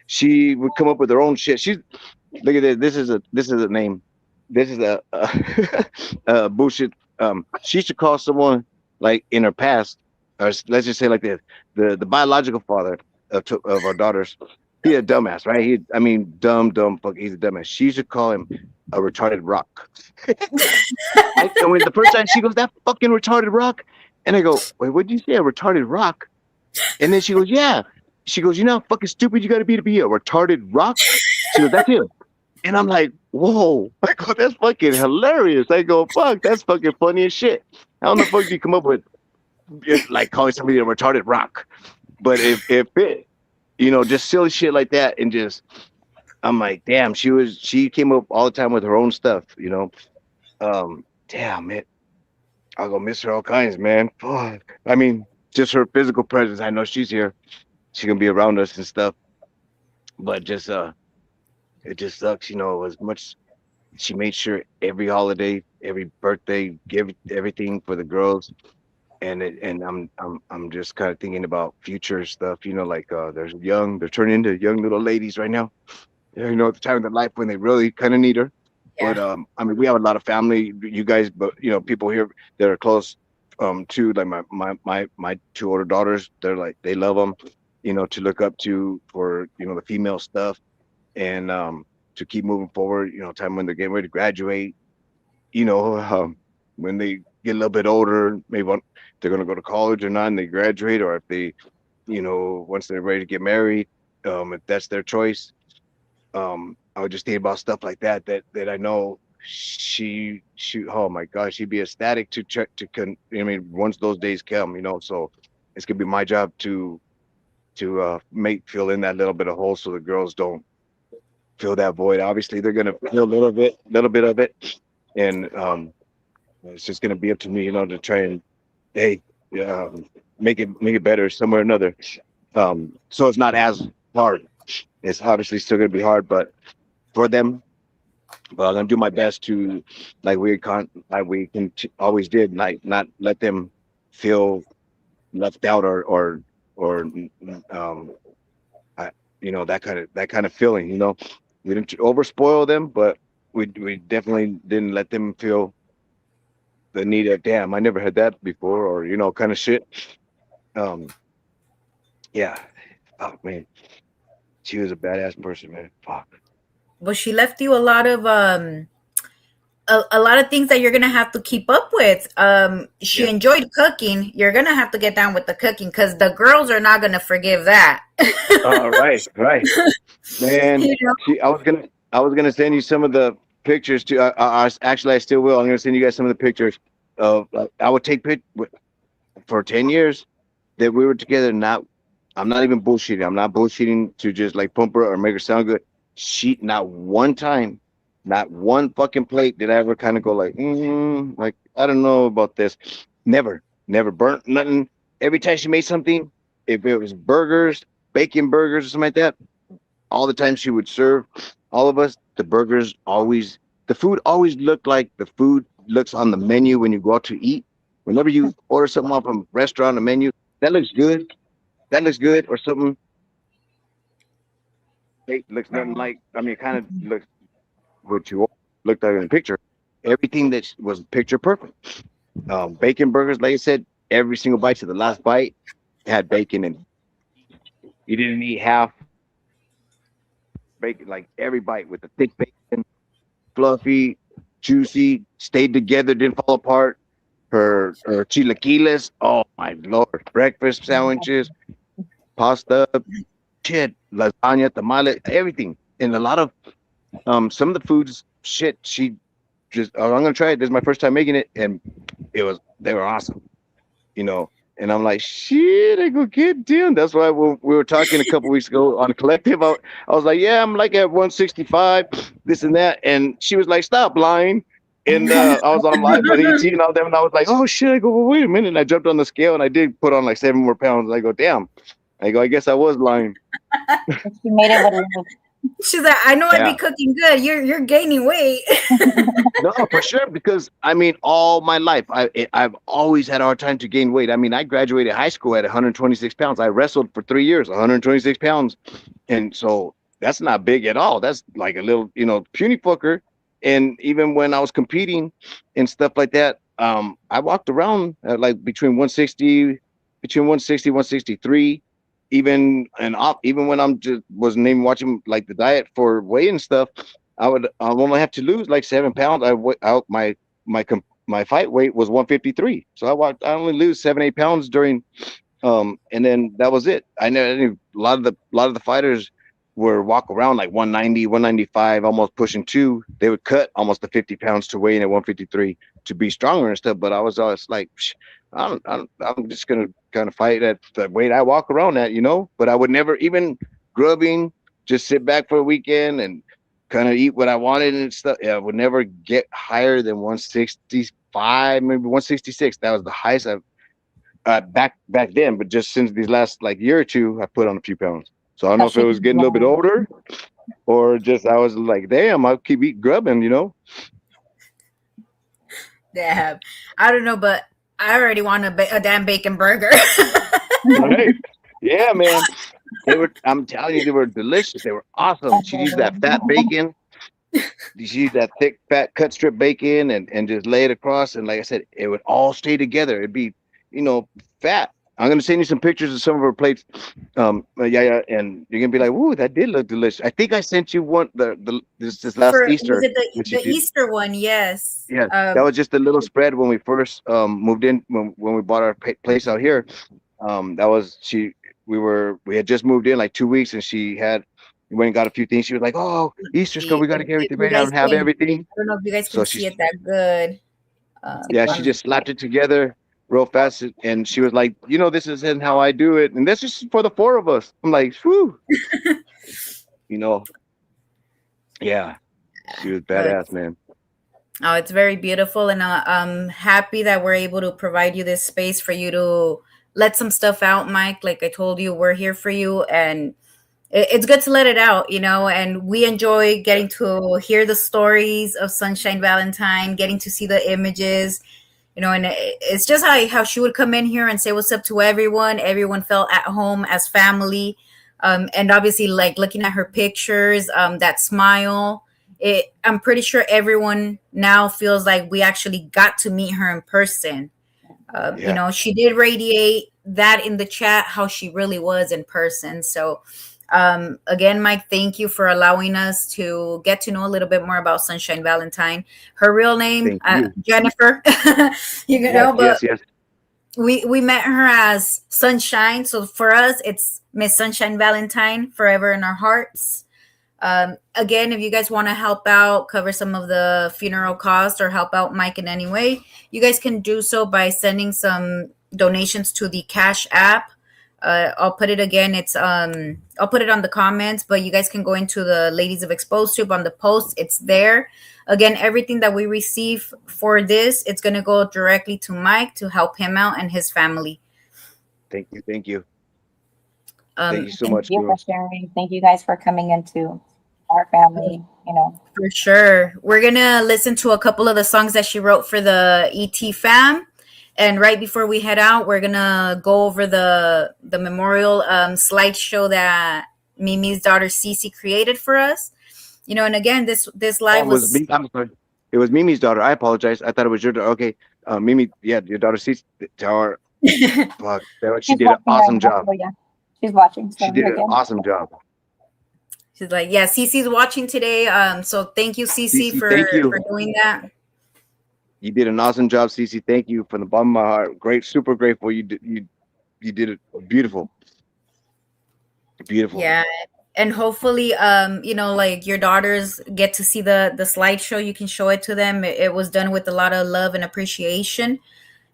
she would come up with her own shit. She's Look at this. This is a name. This is a bullshit. She should call someone like in her past, or let's just say like the biological father of our daughters. He a dumbass, right? I mean, dumb fuck. He's a dumbass. She should call him a retarded rock. And when the first time she goes, that fucking retarded rock, and I go, wait, what did you say, a retarded rock? And then she goes, yeah. She goes, you know how fucking stupid you got to be a retarded rock. She goes, that's him. And I'm like, whoa. I go, that's fucking hilarious. I go, fuck, that's fucking funny as shit. How in the fuck do you come up with like calling somebody a retarded rock? But if it, just silly shit like that, and just, I'm like, damn, she came up all the time with her own stuff. Damn it. I'll go miss her all kinds, man. Fuck. I mean, just her physical presence. I know she's here. She's gonna be around us and stuff. But just it just sucks, as much she made sure every holiday, every birthday, give everything for the girls. And I'm just kind of thinking about future stuff, like they're turning into young little ladies right now. At the time of their life when they really kind of need her. But Yeah. I mean, we have a lot of family, you guys, but people here that are close to, like my two older daughters. They're like, they love them, to look up to for the female stuff, and to keep moving forward. Time when they're getting ready to graduate. When they get a little bit older, maybe they're going to go to college or not, and they graduate, or if they, once they're ready to get married, if that's their choice. I would just think about stuff like that I know oh my gosh, she'd be ecstatic to check I mean, once those days come, so it's gonna be my job to make fill in that little bit of hole so the girls don't fill that void. Obviously they're gonna feel a little bit of it, and it's just gonna be up to me, to try and, hey, make it better somewhere or another. So it's not as hard. It's obviously still gonna be hard, but for them, but I'm gonna do my best to, always did, like, not let them feel left out, or I, that kind of feeling. We didn't overspoil them, but we definitely didn't let them feel the need of, damn, I never had that before, or kind of shit. Um, yeah. Oh man, she was a badass person, man. Fuck. Well, she left you a lot of a lot of things that you're gonna have to keep up with. She Yeah. enjoyed cooking. You're gonna have to get down with the cooking because the girls are not gonna forgive that. All right, right. Man, You know? I was gonna send you some of the pictures too. Actually, I still will. I'm gonna send you guys some of the pictures of, I would take for 10 years that we were together. I'm not even bullshitting. I'm not bullshitting to just like pump her or make her sound good. Not one time, not one fucking plate did I ever kind of go like, like, I don't know about this. Never burnt nothing. Every time she made something, if it was burgers, bacon burgers or something like that, all the time she would serve all of us, the food always looked like the food looks on the menu when you go out to eat. Whenever you order something off a restaurant, a menu, that looks good. That looks good, or something. It looks nothing like. I mean, it kind of looks what you looked at in the picture. Everything that was picture perfect. Bacon burgers, like I said, every single bite to the last bite had bacon in it. You didn't eat half bacon, like every bite with the thick bacon, fluffy, juicy, stayed together, didn't fall apart. Her chilaquiles, oh my lord, breakfast sandwiches, pasta, shit, lasagna, tamale, everything, and a lot of some of the foods, shit. She just, oh, I'm gonna try it. This is my first time making it, and they were awesome, you know. And I'm like, shit, I go get down. That's why we were talking a couple weeks ago on Collective. I was like, yeah, I'm like at 165, this and that. And she was like, stop lying. And I was on live with ET and all them, and I was like, oh shit. I go, well, wait a minute. And I jumped on the scale, and I did put on like 7 more pounds. I go, damn. I go, I guess I was lying. She made it with love. She's like, I know I'd be Yeah. cooking good. You're gaining weight. No, for sure. Because I mean, all my life, I've always had a hard time to gain weight. I mean, I graduated high school at 126 pounds. I wrestled for 3 years, 126 pounds, and so that's not big at all. That's like a little, puny fucker. And even when I was competing and stuff like that, I walked around at like between 160, 163. Even when I'm just wasn't even watching like the diet for weight and stuff, I would only have to lose like 7 pounds. My fight weight was 153, so I only lose 7 8 pounds during, and then that was it. I know a lot of the fighters were walk around like 190, 195, almost pushing two. They would cut almost the 50 pounds to weigh in at 153 to be stronger and stuff. But I was always like, I'm just gonna kind of fight at the weight I walk around at. But I would never even grubbing, just sit back for a weekend and kind of eat what I wanted and stuff. Yeah, I would never get higher than 165, maybe 166. That was the highest I've back then. But just since these last like year or two, I put on a few pounds. So I don't know Because if it she was can getting a little bit blow. older or just I was like, damn, I'll keep eating grubbing. Yeah, I don't know, but I already want a damn bacon burger. Right? Yeah, man. I'm telling you, they were delicious. They were awesome. She used that fat bacon. She used that thick, fat cut strip bacon and just lay it across. And like I said, it would all stay together. It'd be, fat. I'm gonna send you some pictures of some of her plates. Yeah, yeah, and you're gonna be like, "Ooh, that did look delicious." I think I sent you one this last For was Easter it when she the did. Easter one? Yes. Yeah, that was just a little spread when we first moved in when we bought our place out here. That was she. We had just moved in like 2 weeks, and she had we went and got a few things. She was like, "Oh, Easter's come, See we got to if, get if everything you ready. I guys don't have can. everything." I don't know if you guys can So see she's it that good. yeah, she On just slapped it together real fast, and she was like, "This isn't how I do it, and this is for the four of us." I'm like, "Whew," you know, yeah, she was no, badass, man. it's very beautiful, and I'm happy that we're able to provide you this space for you to let some stuff out, Mike. Like I told you, we're here for you, and it's good to let it out, and we enjoy getting to hear the stories of Sunshine Valentine, getting to see the images, and it's just how she would come in here and say what's up to everyone. Everyone felt at home as family. And obviously, like looking at her pictures, that smile, I'm pretty sure everyone now feels like we actually got to meet her in person. Yeah, She did radiate that in the chat, how she really was in person. So, again, Mike, thank you for allowing us to get to know a little bit more about Sunshine Valentine. Her real name, thank you. Jennifer, Yes, but yes, yes. we met her as Sunshine. So for us, it's Miss Sunshine Valentine, forever in our hearts. Again, if you guys want to help out, cover some of the funeral costs, or help out Mike in any way, you guys can do so by sending some donations to the Cash App. I'll put it again. I'll put it on the comments, but you guys can go into the Ladies of Exposed Tube on the post. It's there. Again, everything that we receive for this, it's gonna go directly to Mike to help him out and his family. Thank you, thank you, thank Um, you so Thank much, you for girl. sharing. Thank you guys for coming into our family. For sure. We're going to listen to a couple of the songs that she wrote for the ET fam. And right before we head out, we're going to go over the memorial slideshow that Mimi's daughter Cece created for us. And again, this Oh, live it was was me. I'm sorry. It was Mimi's daughter. I apologize. I thought it was your daughter. Okay, Mimi. Yeah, your daughter sees our fuck. She She's did an watching right awesome now. job. So yeah, she's watching. She So did you're an good. awesome job. she's like, yeah, Cece's watching today. So thank you, Cece, Cece, thank for you. doing that. You did an awesome job, Cece. Thank you from the bottom of my heart. Great, super grateful. You did it beautiful, beautiful. Yeah. And hopefully, like your daughters get to see the slideshow. You can show it to them. It was done with a lot of love and appreciation.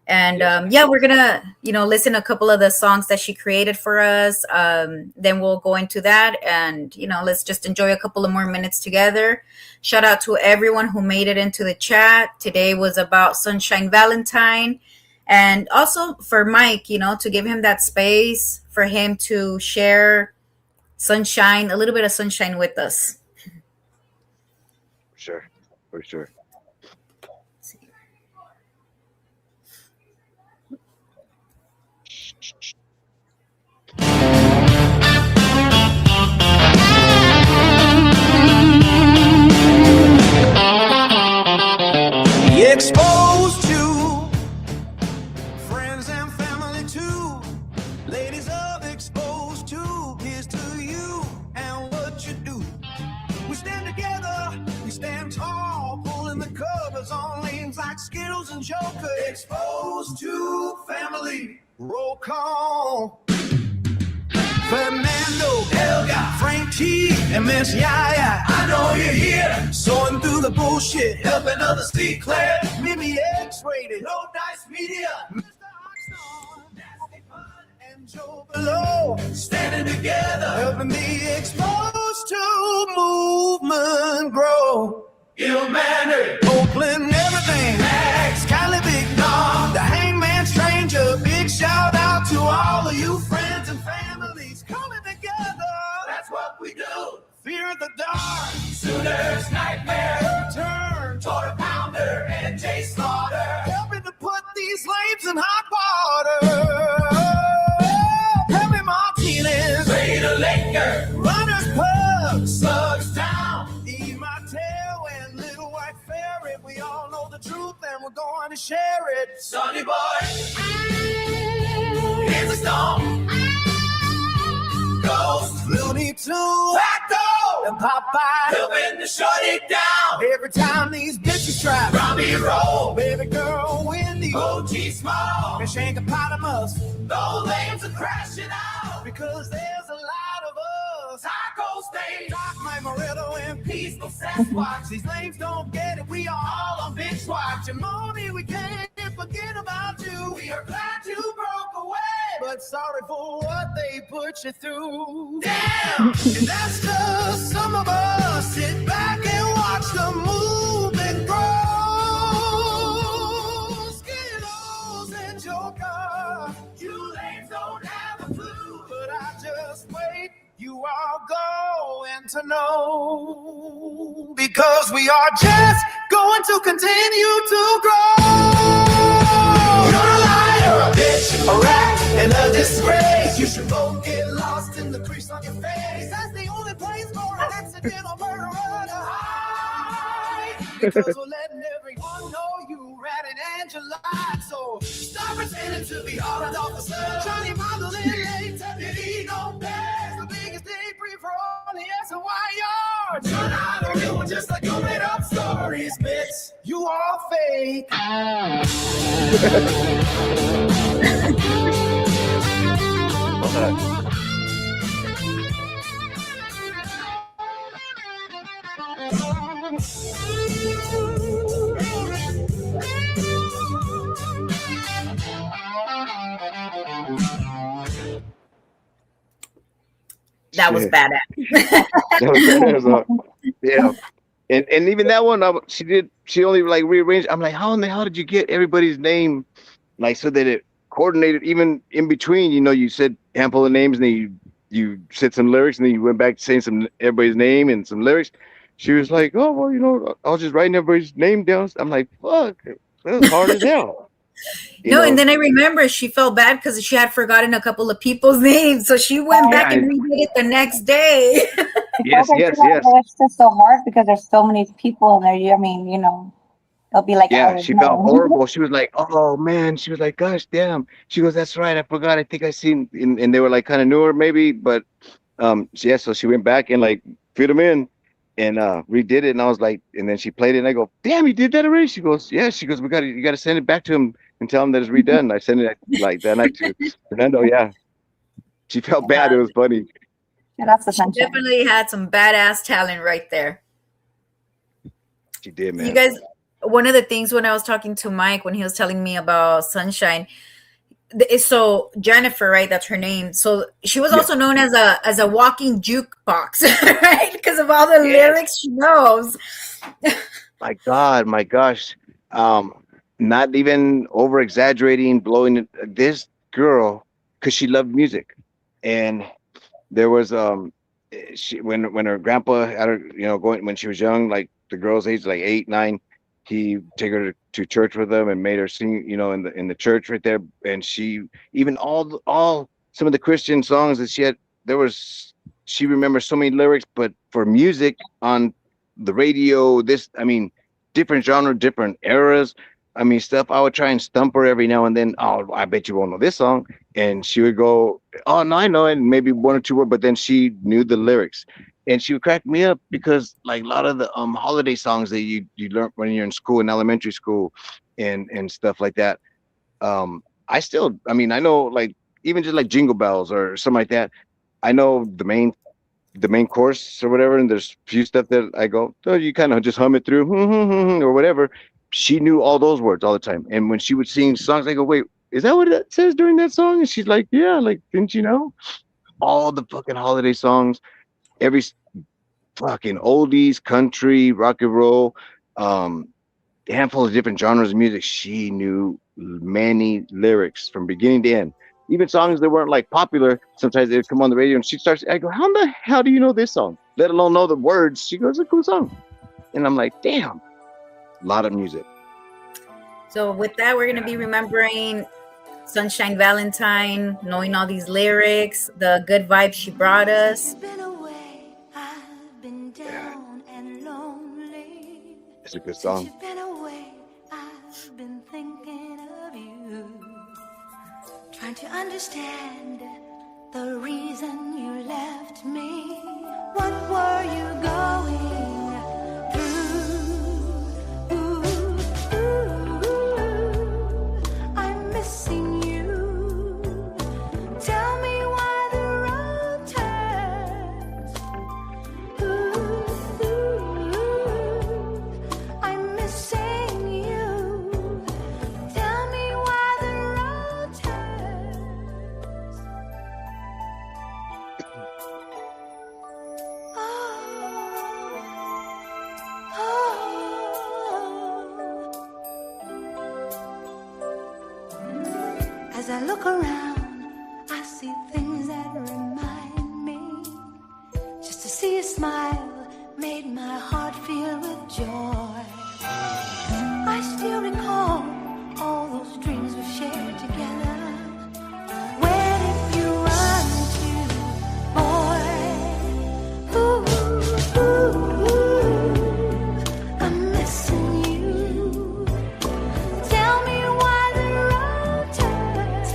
And Yes. yeah, we're gonna listen to a couple of the songs that she created for us. Then we'll go into that, and let's just enjoy a couple of more minutes together. Shout out to everyone who made it into the chat. Today was about Sunshine Valentine, and also for Mike, to give him that space for him to share sunshine, a little bit of sunshine with us. For sure. For sure. Exposed to friends and family too. Ladies of exposed to. Here's to you and what you do. We stand together, we stand tall, pulling the covers on names like Skittles and Joker. Exposed to family. Roll call. Fernando, Helga, Frank T, and Miss Yaya. I know you're here, sorting through the bullshit, helping others see clear. Mimi X-rated, low dice media. Mr. Oxnard, Nasty Fun, and Joe Below, standing together, helping me exposed to movement grow. Ill mannered, Oakland, everything. Max, Cali, Big Dog, the Hangman Stranger. Big shout out to all of you friends and families coming together. That's what we do. Fear the dark, Sooners, Nightmare, Turn, Torta Pounder, and Jay Slaughter. Helping to put these lames in hot water. Heavy Martinez, Raider Laker, Runners Pub, Slugs Town, Eat My Tail, and Little White Ferret. We all know the truth and we're going to share it. Sonny Boy, here's a stone. Ghost, Looney Tunes, Facto, and Popeye, helping to shut it down. Every time these bitches try, Robbie Roll, Baby Girl Wendy, OG Small, and Shankopotamus. Those names are crashing out because there's a lot of us. Taco State, Doc Mamoretto, and Peaceful Sasquatch. These names don't get it, we are all on bitch watch. And mommy, we can't forget about you. We are glad you broke away, but sorry for what they put you through. Damn! And that's just some of us. Sit back and watch the movement grow. Skittles and Joker, you lames don't have a clue, but I just wait. You are going to know, because we are just going to continue to grow. You're a liar, a bitch, a rat, and a disgrace. You should both get lost in the crease on your face. That's the only place for an accidental murderer to hide. Because we're letting everyone know you ratted and you lied. So stop pretending to be all an officer. Johnny Mandolin late, did he no best? The biggest debris for all the S and Y yards. You're not a real one, just like you made up stories, bitch. You are fake. That was badass. That was badass. Yeah. And even that one, she only like rearranged. I'm like, how in the hell did you get everybody's name, like, so that it coordinated even in between? You know, you said a handful of names, and then you said some lyrics, and then you went back to saying everybody's name and some lyrics. She was like, oh, well, you know, I was just writing everybody's name down. I'm like, fuck, that was hard as hell. And then I remember she felt bad because she had forgotten a couple of people's names, so she went back and redid it the next day. Yes. It's just so hard because there's so many people in there. I mean, you know, it'll be like, yeah, she felt horrible. She was like, oh man, she was like, gosh damn. She goes, that's right, I forgot. I think I seen, and they were like kind of newer maybe, but so she went back and like fit them in and redid it, and I was like, and then she played it, and I go, damn, you did that already? She goes, yeah. She goes, you gotta send it back to him and tell him that it's redone. I sent it like that night to Fernando. Yeah, she felt bad. It was funny. Yeah, that's the She definitely had some badass talent right there. She did, man. You guys, one of the things when I was talking to Mike, when he was telling me about Sunshine, so Jennifer, right? That's her name. So she was also known as a walking jukebox, right? Because of all the lyrics she knows. My God, my gosh. Not even over exaggerating, blowing it. This girl, because she loved music. And there was she when her grandpa had her, going when she was young, like the girl's age, like 8, 9, he take her to church with him and made her sing, in the church right there. And she even all some of the Christian songs that she had, there was she remembers so many lyrics, but for music on the radio, I mean, different genre, different eras. I mean, stuff. I would try and stump her every now and then. Oh, I bet you won't know this song, and she would go, "Oh no, I know it," and maybe one or two words, but then she knew the lyrics, and she would crack me up because like a lot of the holiday songs that you learn when you're in school, in elementary school, and stuff like that. I mean, I know like even just like Jingle Bells or something like that. I know the main course or whatever, and there's few stuff that I go, oh, you kind of just hum it through or whatever. She knew all those words all the time, and when she would sing songs, I go, wait, is that what it says during that song? And she's like, yeah, like didn't you know? All the fucking holiday songs, every fucking oldies, country, rock and roll, um, handful of different genres of music. She knew many lyrics from beginning to end. Even songs that weren't like popular, sometimes they'd come on the radio and she starts, I go, how the hell do you know this song? Let alone know the words. She goes, it's a cool song. And I'm like, damn, a lot of music. So with that, we're gonna be remembering Sunshine Valentine, knowing all these lyrics, the good vibes she brought us. Been away, I've been down and lonely. It's a good Since song. you've been away, I've been thinking of you. Trying to understand the reason you left me. What were you going through? I'm missing you. Tell me why the road turns. I'm missing you. Tell me why the road turns. As I look around, I see things that remind me. Just to see a smile made my heart feel with joy. I still recall all those dreams we shared together. Where did you run to, boy? I'm missing you. Tell me why the road turns.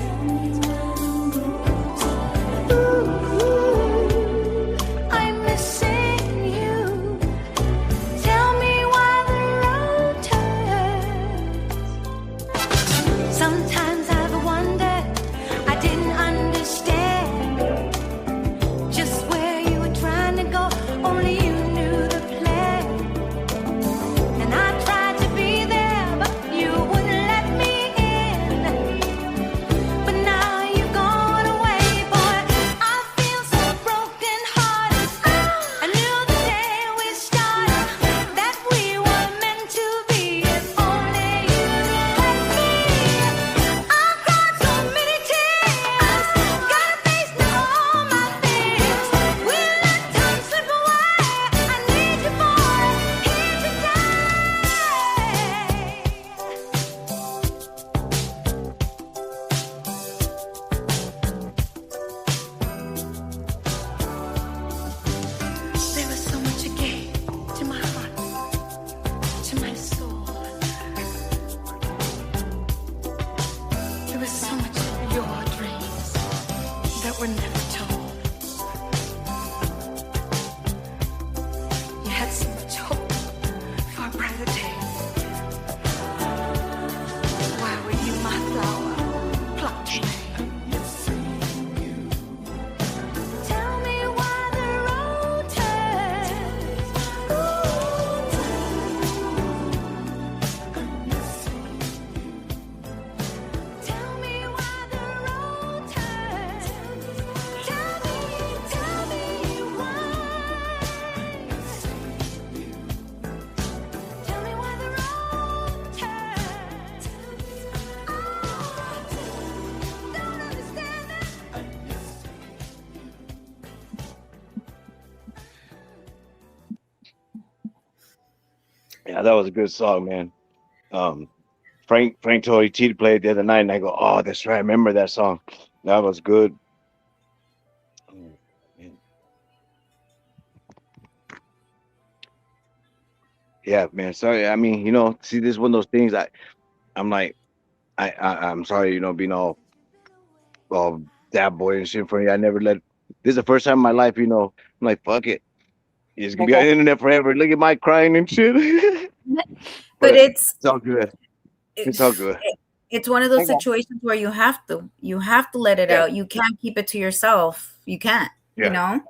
I'm missing you. Tell me why the Yeah, that was a good song, man. Um, Frank told ET to play it the other night, and I go, "Oh, that's right. I remember that song. That was good." Oh, man. Yeah, man. Sorry. I mean, see, this is one of those things. I'm like, I'm sorry, being all dad boy and shit for you. I never let. This is the first time in my life, I'm like, fuck it. It's gonna be on the internet forever. Look at Mike crying and shit. But But it's all good. It's all good. it's one of those Okay. situations where you have to let it Yeah, out. You can't keep it to yourself. You can't, you yeah, know.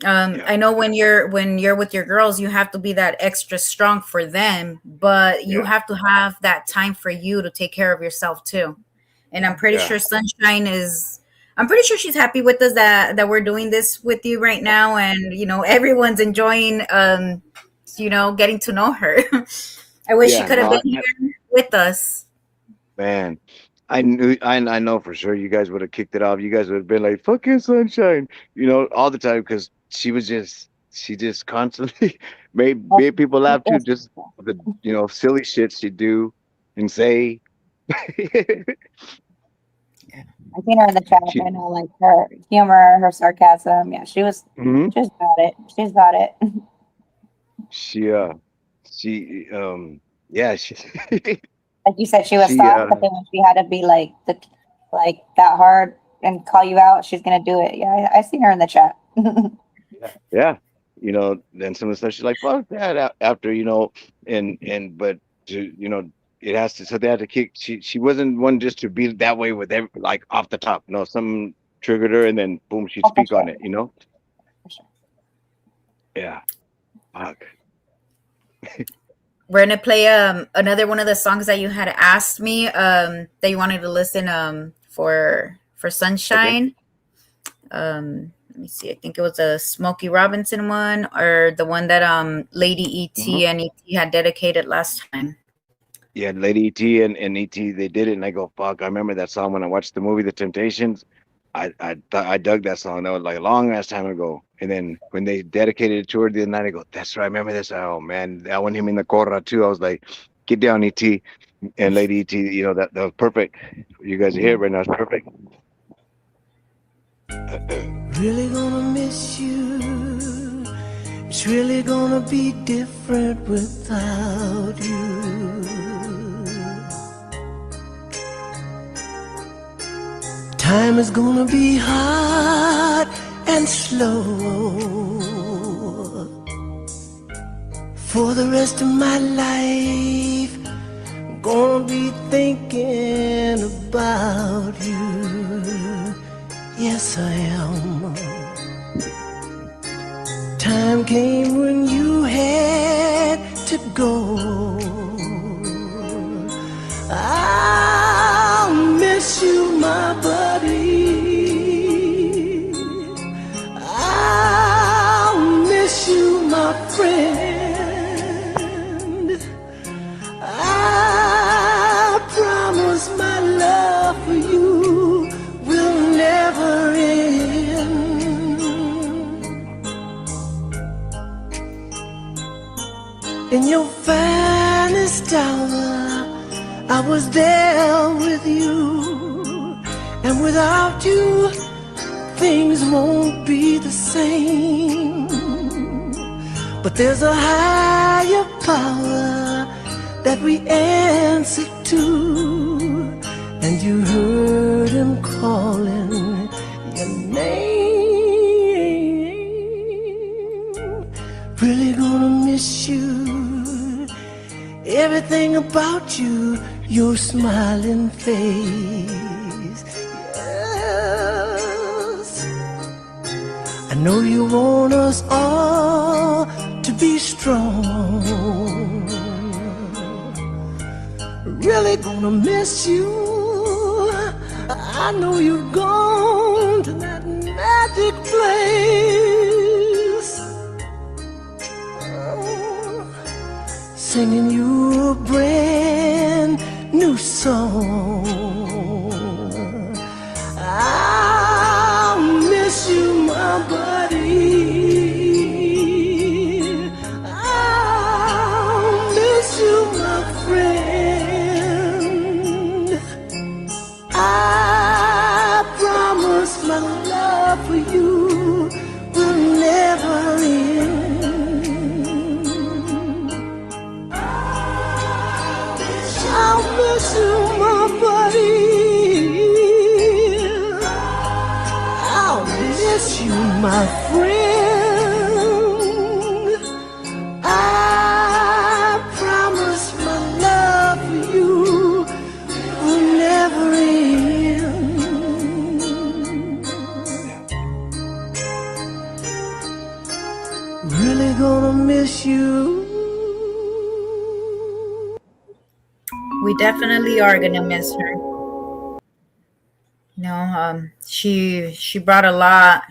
yeah, I know when you're with your girls, you have to be that extra strong for them, but you yeah, have to have that time for you to take care of yourself too. And I'm pretty yeah, sure Sunshine is. I'm pretty sure she's happy with us that we're doing this with you right now, and everyone's enjoying getting to know her. I wish she yeah. could have No, been here with us. man. I know for sure you guys would have kicked it off. You guys would have been like, fucking Sunshine, all the time because she just constantly made people laugh too, just the, silly shit she do and say. I seen her in the chat. She, I know, like her humor, her sarcasm. Yeah, mhm. she's got it. She's got it. she, yeah, Like you said, she was she, soft, but then when she had to be like that hard and call you out, she's gonna do it. Yeah, I seen her in the chat. yeah, then some of the stuff she's like, fuck that after, but to, it has to, so they had to kick, she wasn't one just to be that way with every, like off the top, some triggered her and then boom, she'd Oh, for speak on sure, it. for sure. Yeah, fuck. We're gonna play another one of the songs that you had asked me that you wanted to listen for Okay. Sunshine. Let me see. I think it was a Smokey Robinson one or the one that Lady Mhm. E.T. and E.T. had dedicated last time. Yeah, Lady E.T. and E.T. they did it, and I go, fuck, I remember that song when I watched the movie The Temptations. I dug that song. That was like a long ass time ago. And then when they dedicated it to her the other night, I go, that's right. I remember this. Oh man, that one him in the corra too. I was like, get down, ET and Lady ET. That was perfect. You guys are here right now. It's perfect. Really gonna miss you. It's really gonna be different without you. Time is gonna be hard and slow. For the rest of my life, I'm gonna be thinking about you. Yes, I am. Time came when you had to go. I'll miss you, my buddy. I'll miss you, my friend. I promise my love for you will never end. In your finest hour, I was there with you, and without you, things won't be the same. But there's a higher power that we answer to, and you heard him calling your name. Really gonna miss you. Everything about you, your smiling face. Yes, I know you want us all to be strong. Really gonna miss you. I know you've gone to that magic place, singing you a brand new song. I'll miss you, my buddy. I'll Really gonna miss you. We definitely are gonna miss her. She brought a lot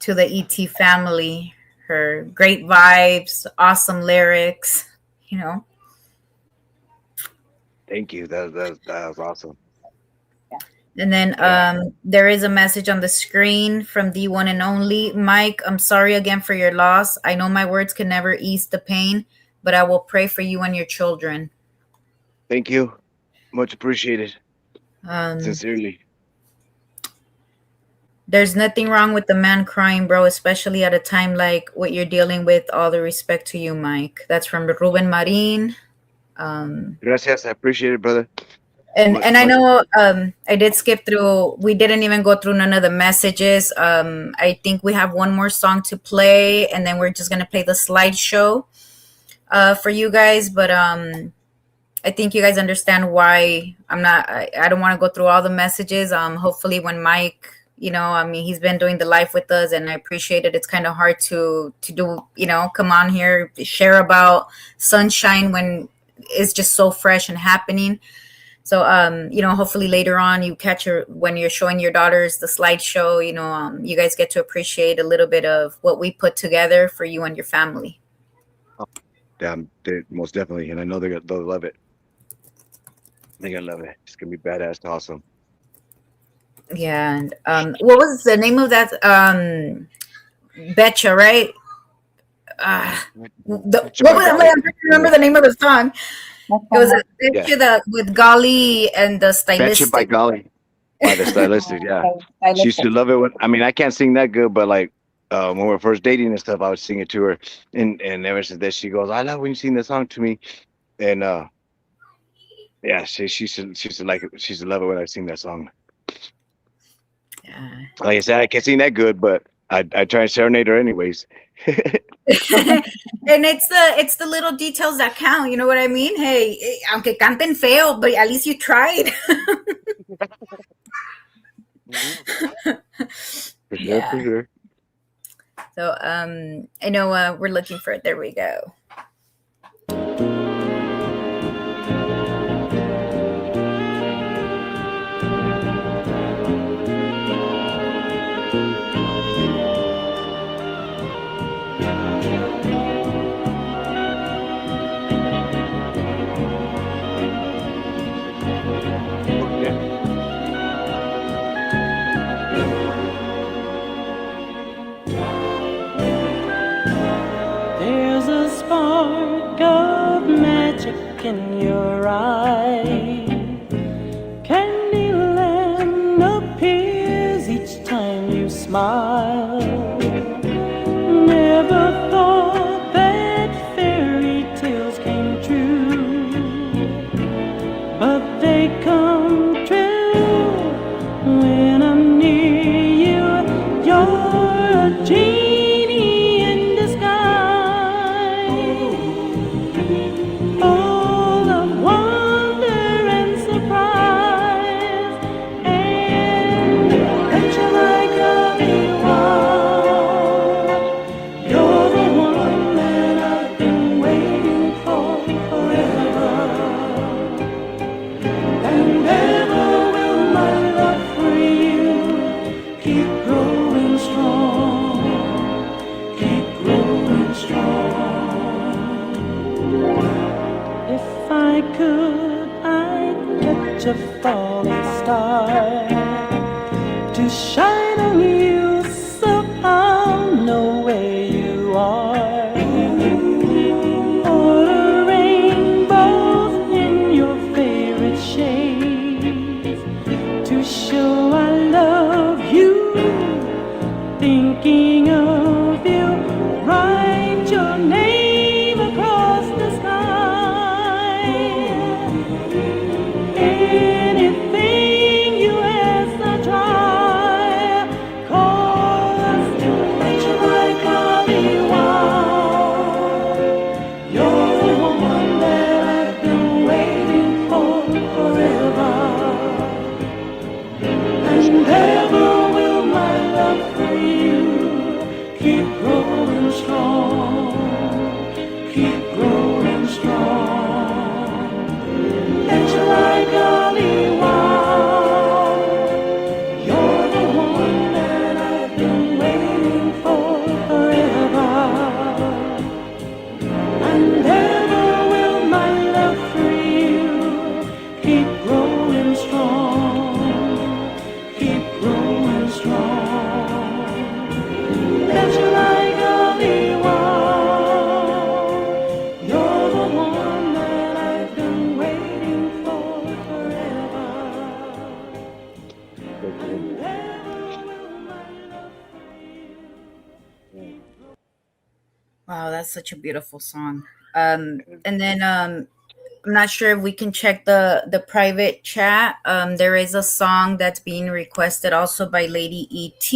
to the ET family. Her great vibes, awesome lyrics. You know, Thank you. That was awesome. and then Yeah. there is a message on the screen from the one and only Mike. I'm sorry again for your loss. I know my words can never ease the pain, but I will pray for you and your children. Thank you. Much appreciated. Um, Sincerely. there's nothing wrong with the man crying, bro, especially at a time like what you're dealing with. All the respect to you, Mike. That's from Ruben Marin. Um, Gracias. I appreciate it, brother. and I Much. know I did skip through. We didn't even go through none of the messages. I think we have one more song to play, and then we're just gonna play the slideshow for you guys. But I think you guys understand why I'm not. I don't want to go through all the messages. Hopefully, when Mike, I mean, he's been doing the live with us, and I appreciate it. It's kind of hard to do. Come on here, share about sunshine when it's just so fresh and happening. So, hopefully later on you catch when you're showing your daughters the slideshow. You guys get to appreciate a little bit of what we put together for you and your family. Damn, they most definitely, and I know they'll love it. They're gonna love it. It's gonna be badass, awesome. Yeah. And what was the name of that? Betcha, right? What was it? I don't remember the name of the song. It was a Betcha that with Golly and the Betcha by Stylistic. golly. By the stylistic, yeah. She used to love it I mean, I can't sing that good, but like when we were first dating and stuff, I would sing it to her. And ever since then she goes, I love when you sing the song to me. And yeah, she should like it. She should love it when I sing that song. Yeah. Like I said, I can't sing that good, but I try and serenade her anyways. And it's the little details that count. You know what I mean? Hey, aunque canten feo, but at least you tried. For Yeah. sure. So I know we're looking for it. There we go. Okay. There's a spark of magic in your eye. Candyland appears each time you smile. Never thought that fairy tales came true, but they come true when I'm near you. You're a genie in disguise, full of wonder and surprise, and picture like a you're the one that I've been waiting for forever. And ever will my love for you keep growing strong, keep growing strong. If I could, I'd catch a falling star to shine on you so I'll know where you are. Order rainbows in your favorite shades to show I love you. Thinking of you, write your name across the sky. Anything you ask, I try. Call keep growing strong. Bet you like golly wow, you're the one that I've been waiting for forever. And ever will my love for you keep growing strong, keep growing strong. Bet you like golly wow, you're the one that I've been waiting for forever. And ever will my love for you. Wow, that's such a beautiful song. And then I'm not sure if we can check the private chat. There is a song that's being requested also by Lady ET.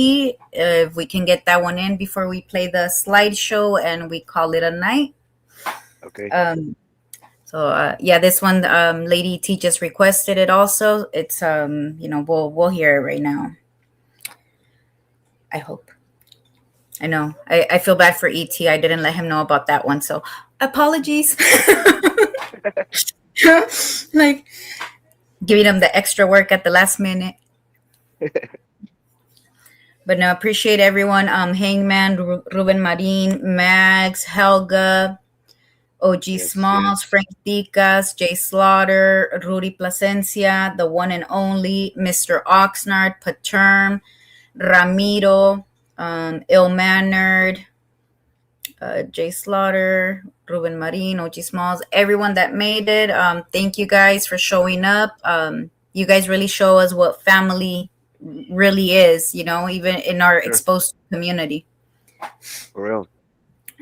If we can get that one in before we play the slideshow and we call it a night. Okay. So yeah, this one Lady ET just requested it also. It's we'll hear it right now. I hope. I know. I feel bad for ET. I didn't let him know about that one, so apologies. Like giving him the extra work at the last minute. But no, appreciate everyone. Hangman, Ruben Marin, Mags, Helga, OG Yes, Smalls, yes. Frank Dicas, Jay Slaughter, Rudy Plasencia, the one and only Mr. Oxnard, Paterm, Ramiro, Ill Mannered, Jay Slaughter, Ruben Marin, OG Smalls, everyone that made it. Thank you guys for showing up. You guys really show us what family really is, even in our Sure. exposed community. For real.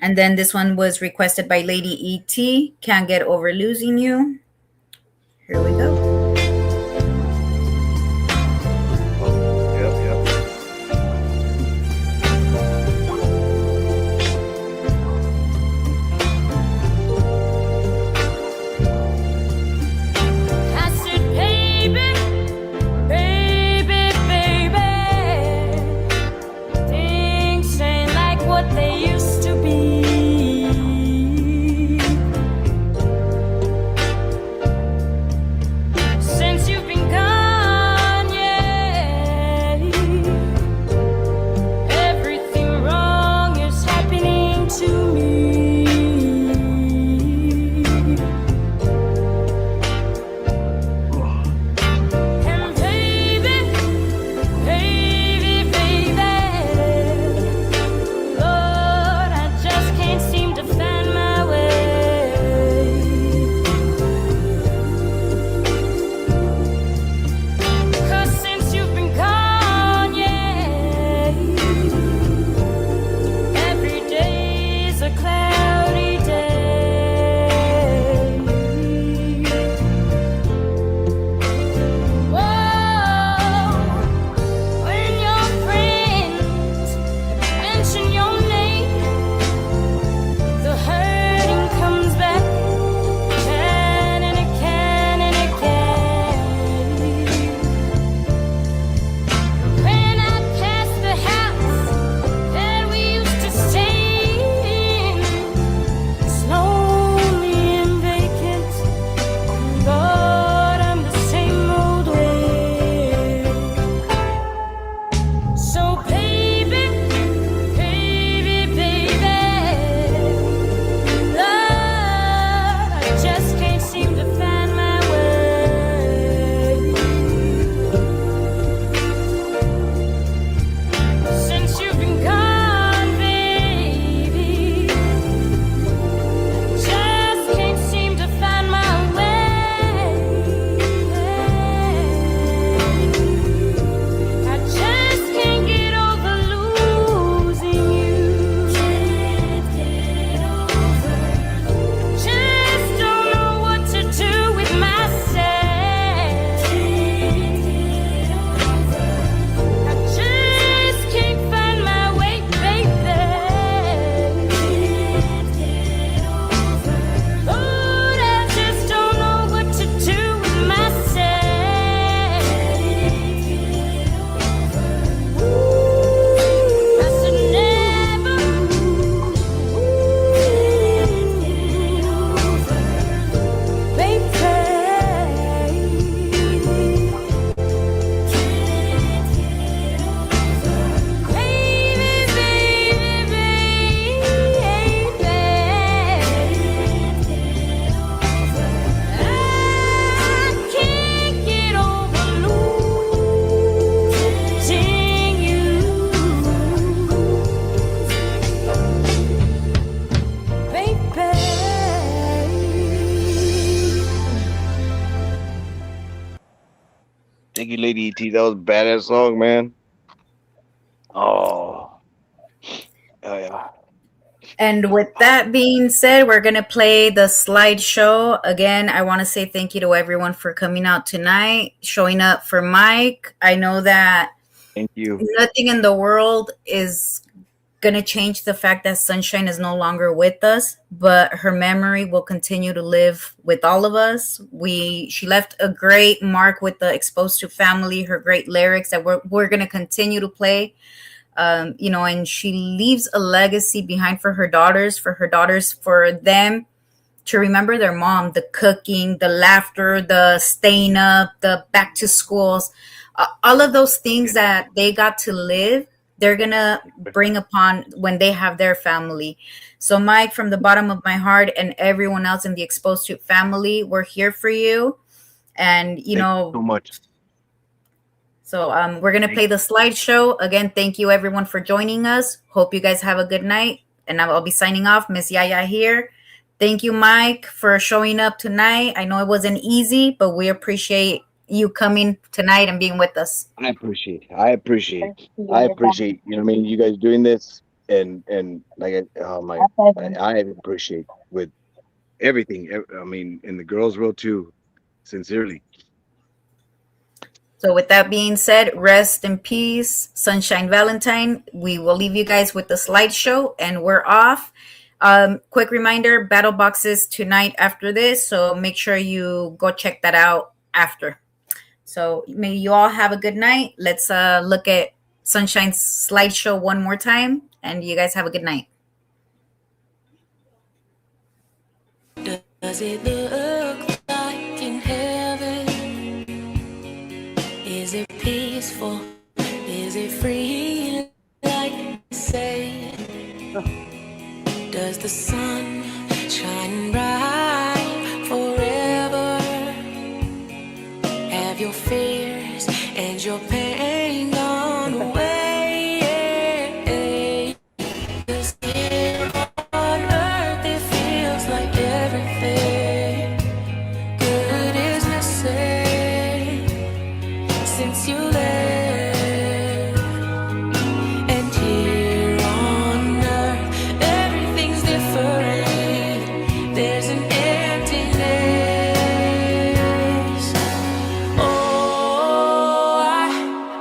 And then this one was requested by Lady ET. Can't get over losing you. Here we go. Yep, yep. I said, baby, baby, baby, things ain't like what they used to be. Thank you, Lady ET. That was a badass song, man. Oh, oh yeah. And with that being said, we're going to play the slideshow. Again, I want to say thank you to everyone for coming out tonight, showing up for Mike. I know that Thank you. nothing in the world is going to change the fact that Sunshine is no longer with us, but her memory will continue to live with all of us. She left a great mark with the Exposed to family, her great lyrics that we're going to continue to play. And she leaves a legacy behind for her daughters, for them to remember their mom, the cooking, the laughter, the staying up, the back to schools, all of those things that they got to live, they're going to bring upon when they have their family. So, Mike, from the bottom of my heart and everyone else in the Exposed to family, we're here for you. And, Thank you so much. So we're going to play the slideshow. Again, thank you everyone for joining us. Hope you guys have a good night. And I'll be signing off. Miss Yaya here. Thank you, Mike, for showing up tonight. I know it wasn't easy, but we appreciate you coming tonight and being with us. I appreciate. You know what I mean, you guys doing this, and like I appreciate with everything. I mean, in the girls' world too. Sincerely. So with that being said, rest in peace, Sunshine Valentine. We will leave you guys with the slideshow, and we're off. Quick reminder, battle boxes tonight after this, so make sure you go check that out after. So may you all have a good night. Let's look at Sunshine's slideshow one more time, and you guys have a good night. Does it look like in heaven? Is it peaceful? Is it free like they say? Does the sun shine bright forever? Have your fears and your pain gone away? 'Cause here on earth it feels like everything good is missing since you left. And here on earth everything's different. There's an emptiness. Oh,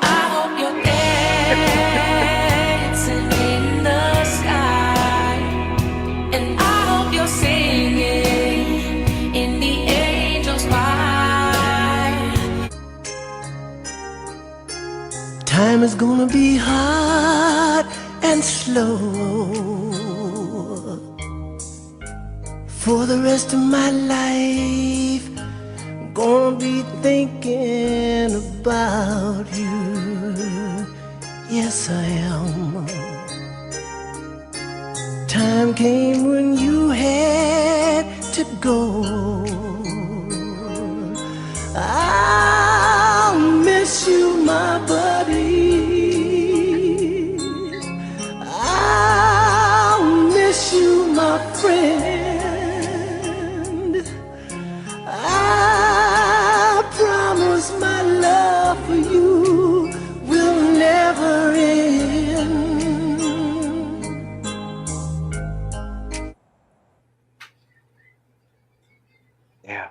I hope you're dancing in the sky, and I hope you're singing in the angels' choir. Time is gonna be hard and slow for the rest of my life. I'm gonna be thinking about you. Yes, I am. Time came when you had to go. I'll miss you, my buddy. I'll miss you, my friend. I promise my love for you will never end. Yeah.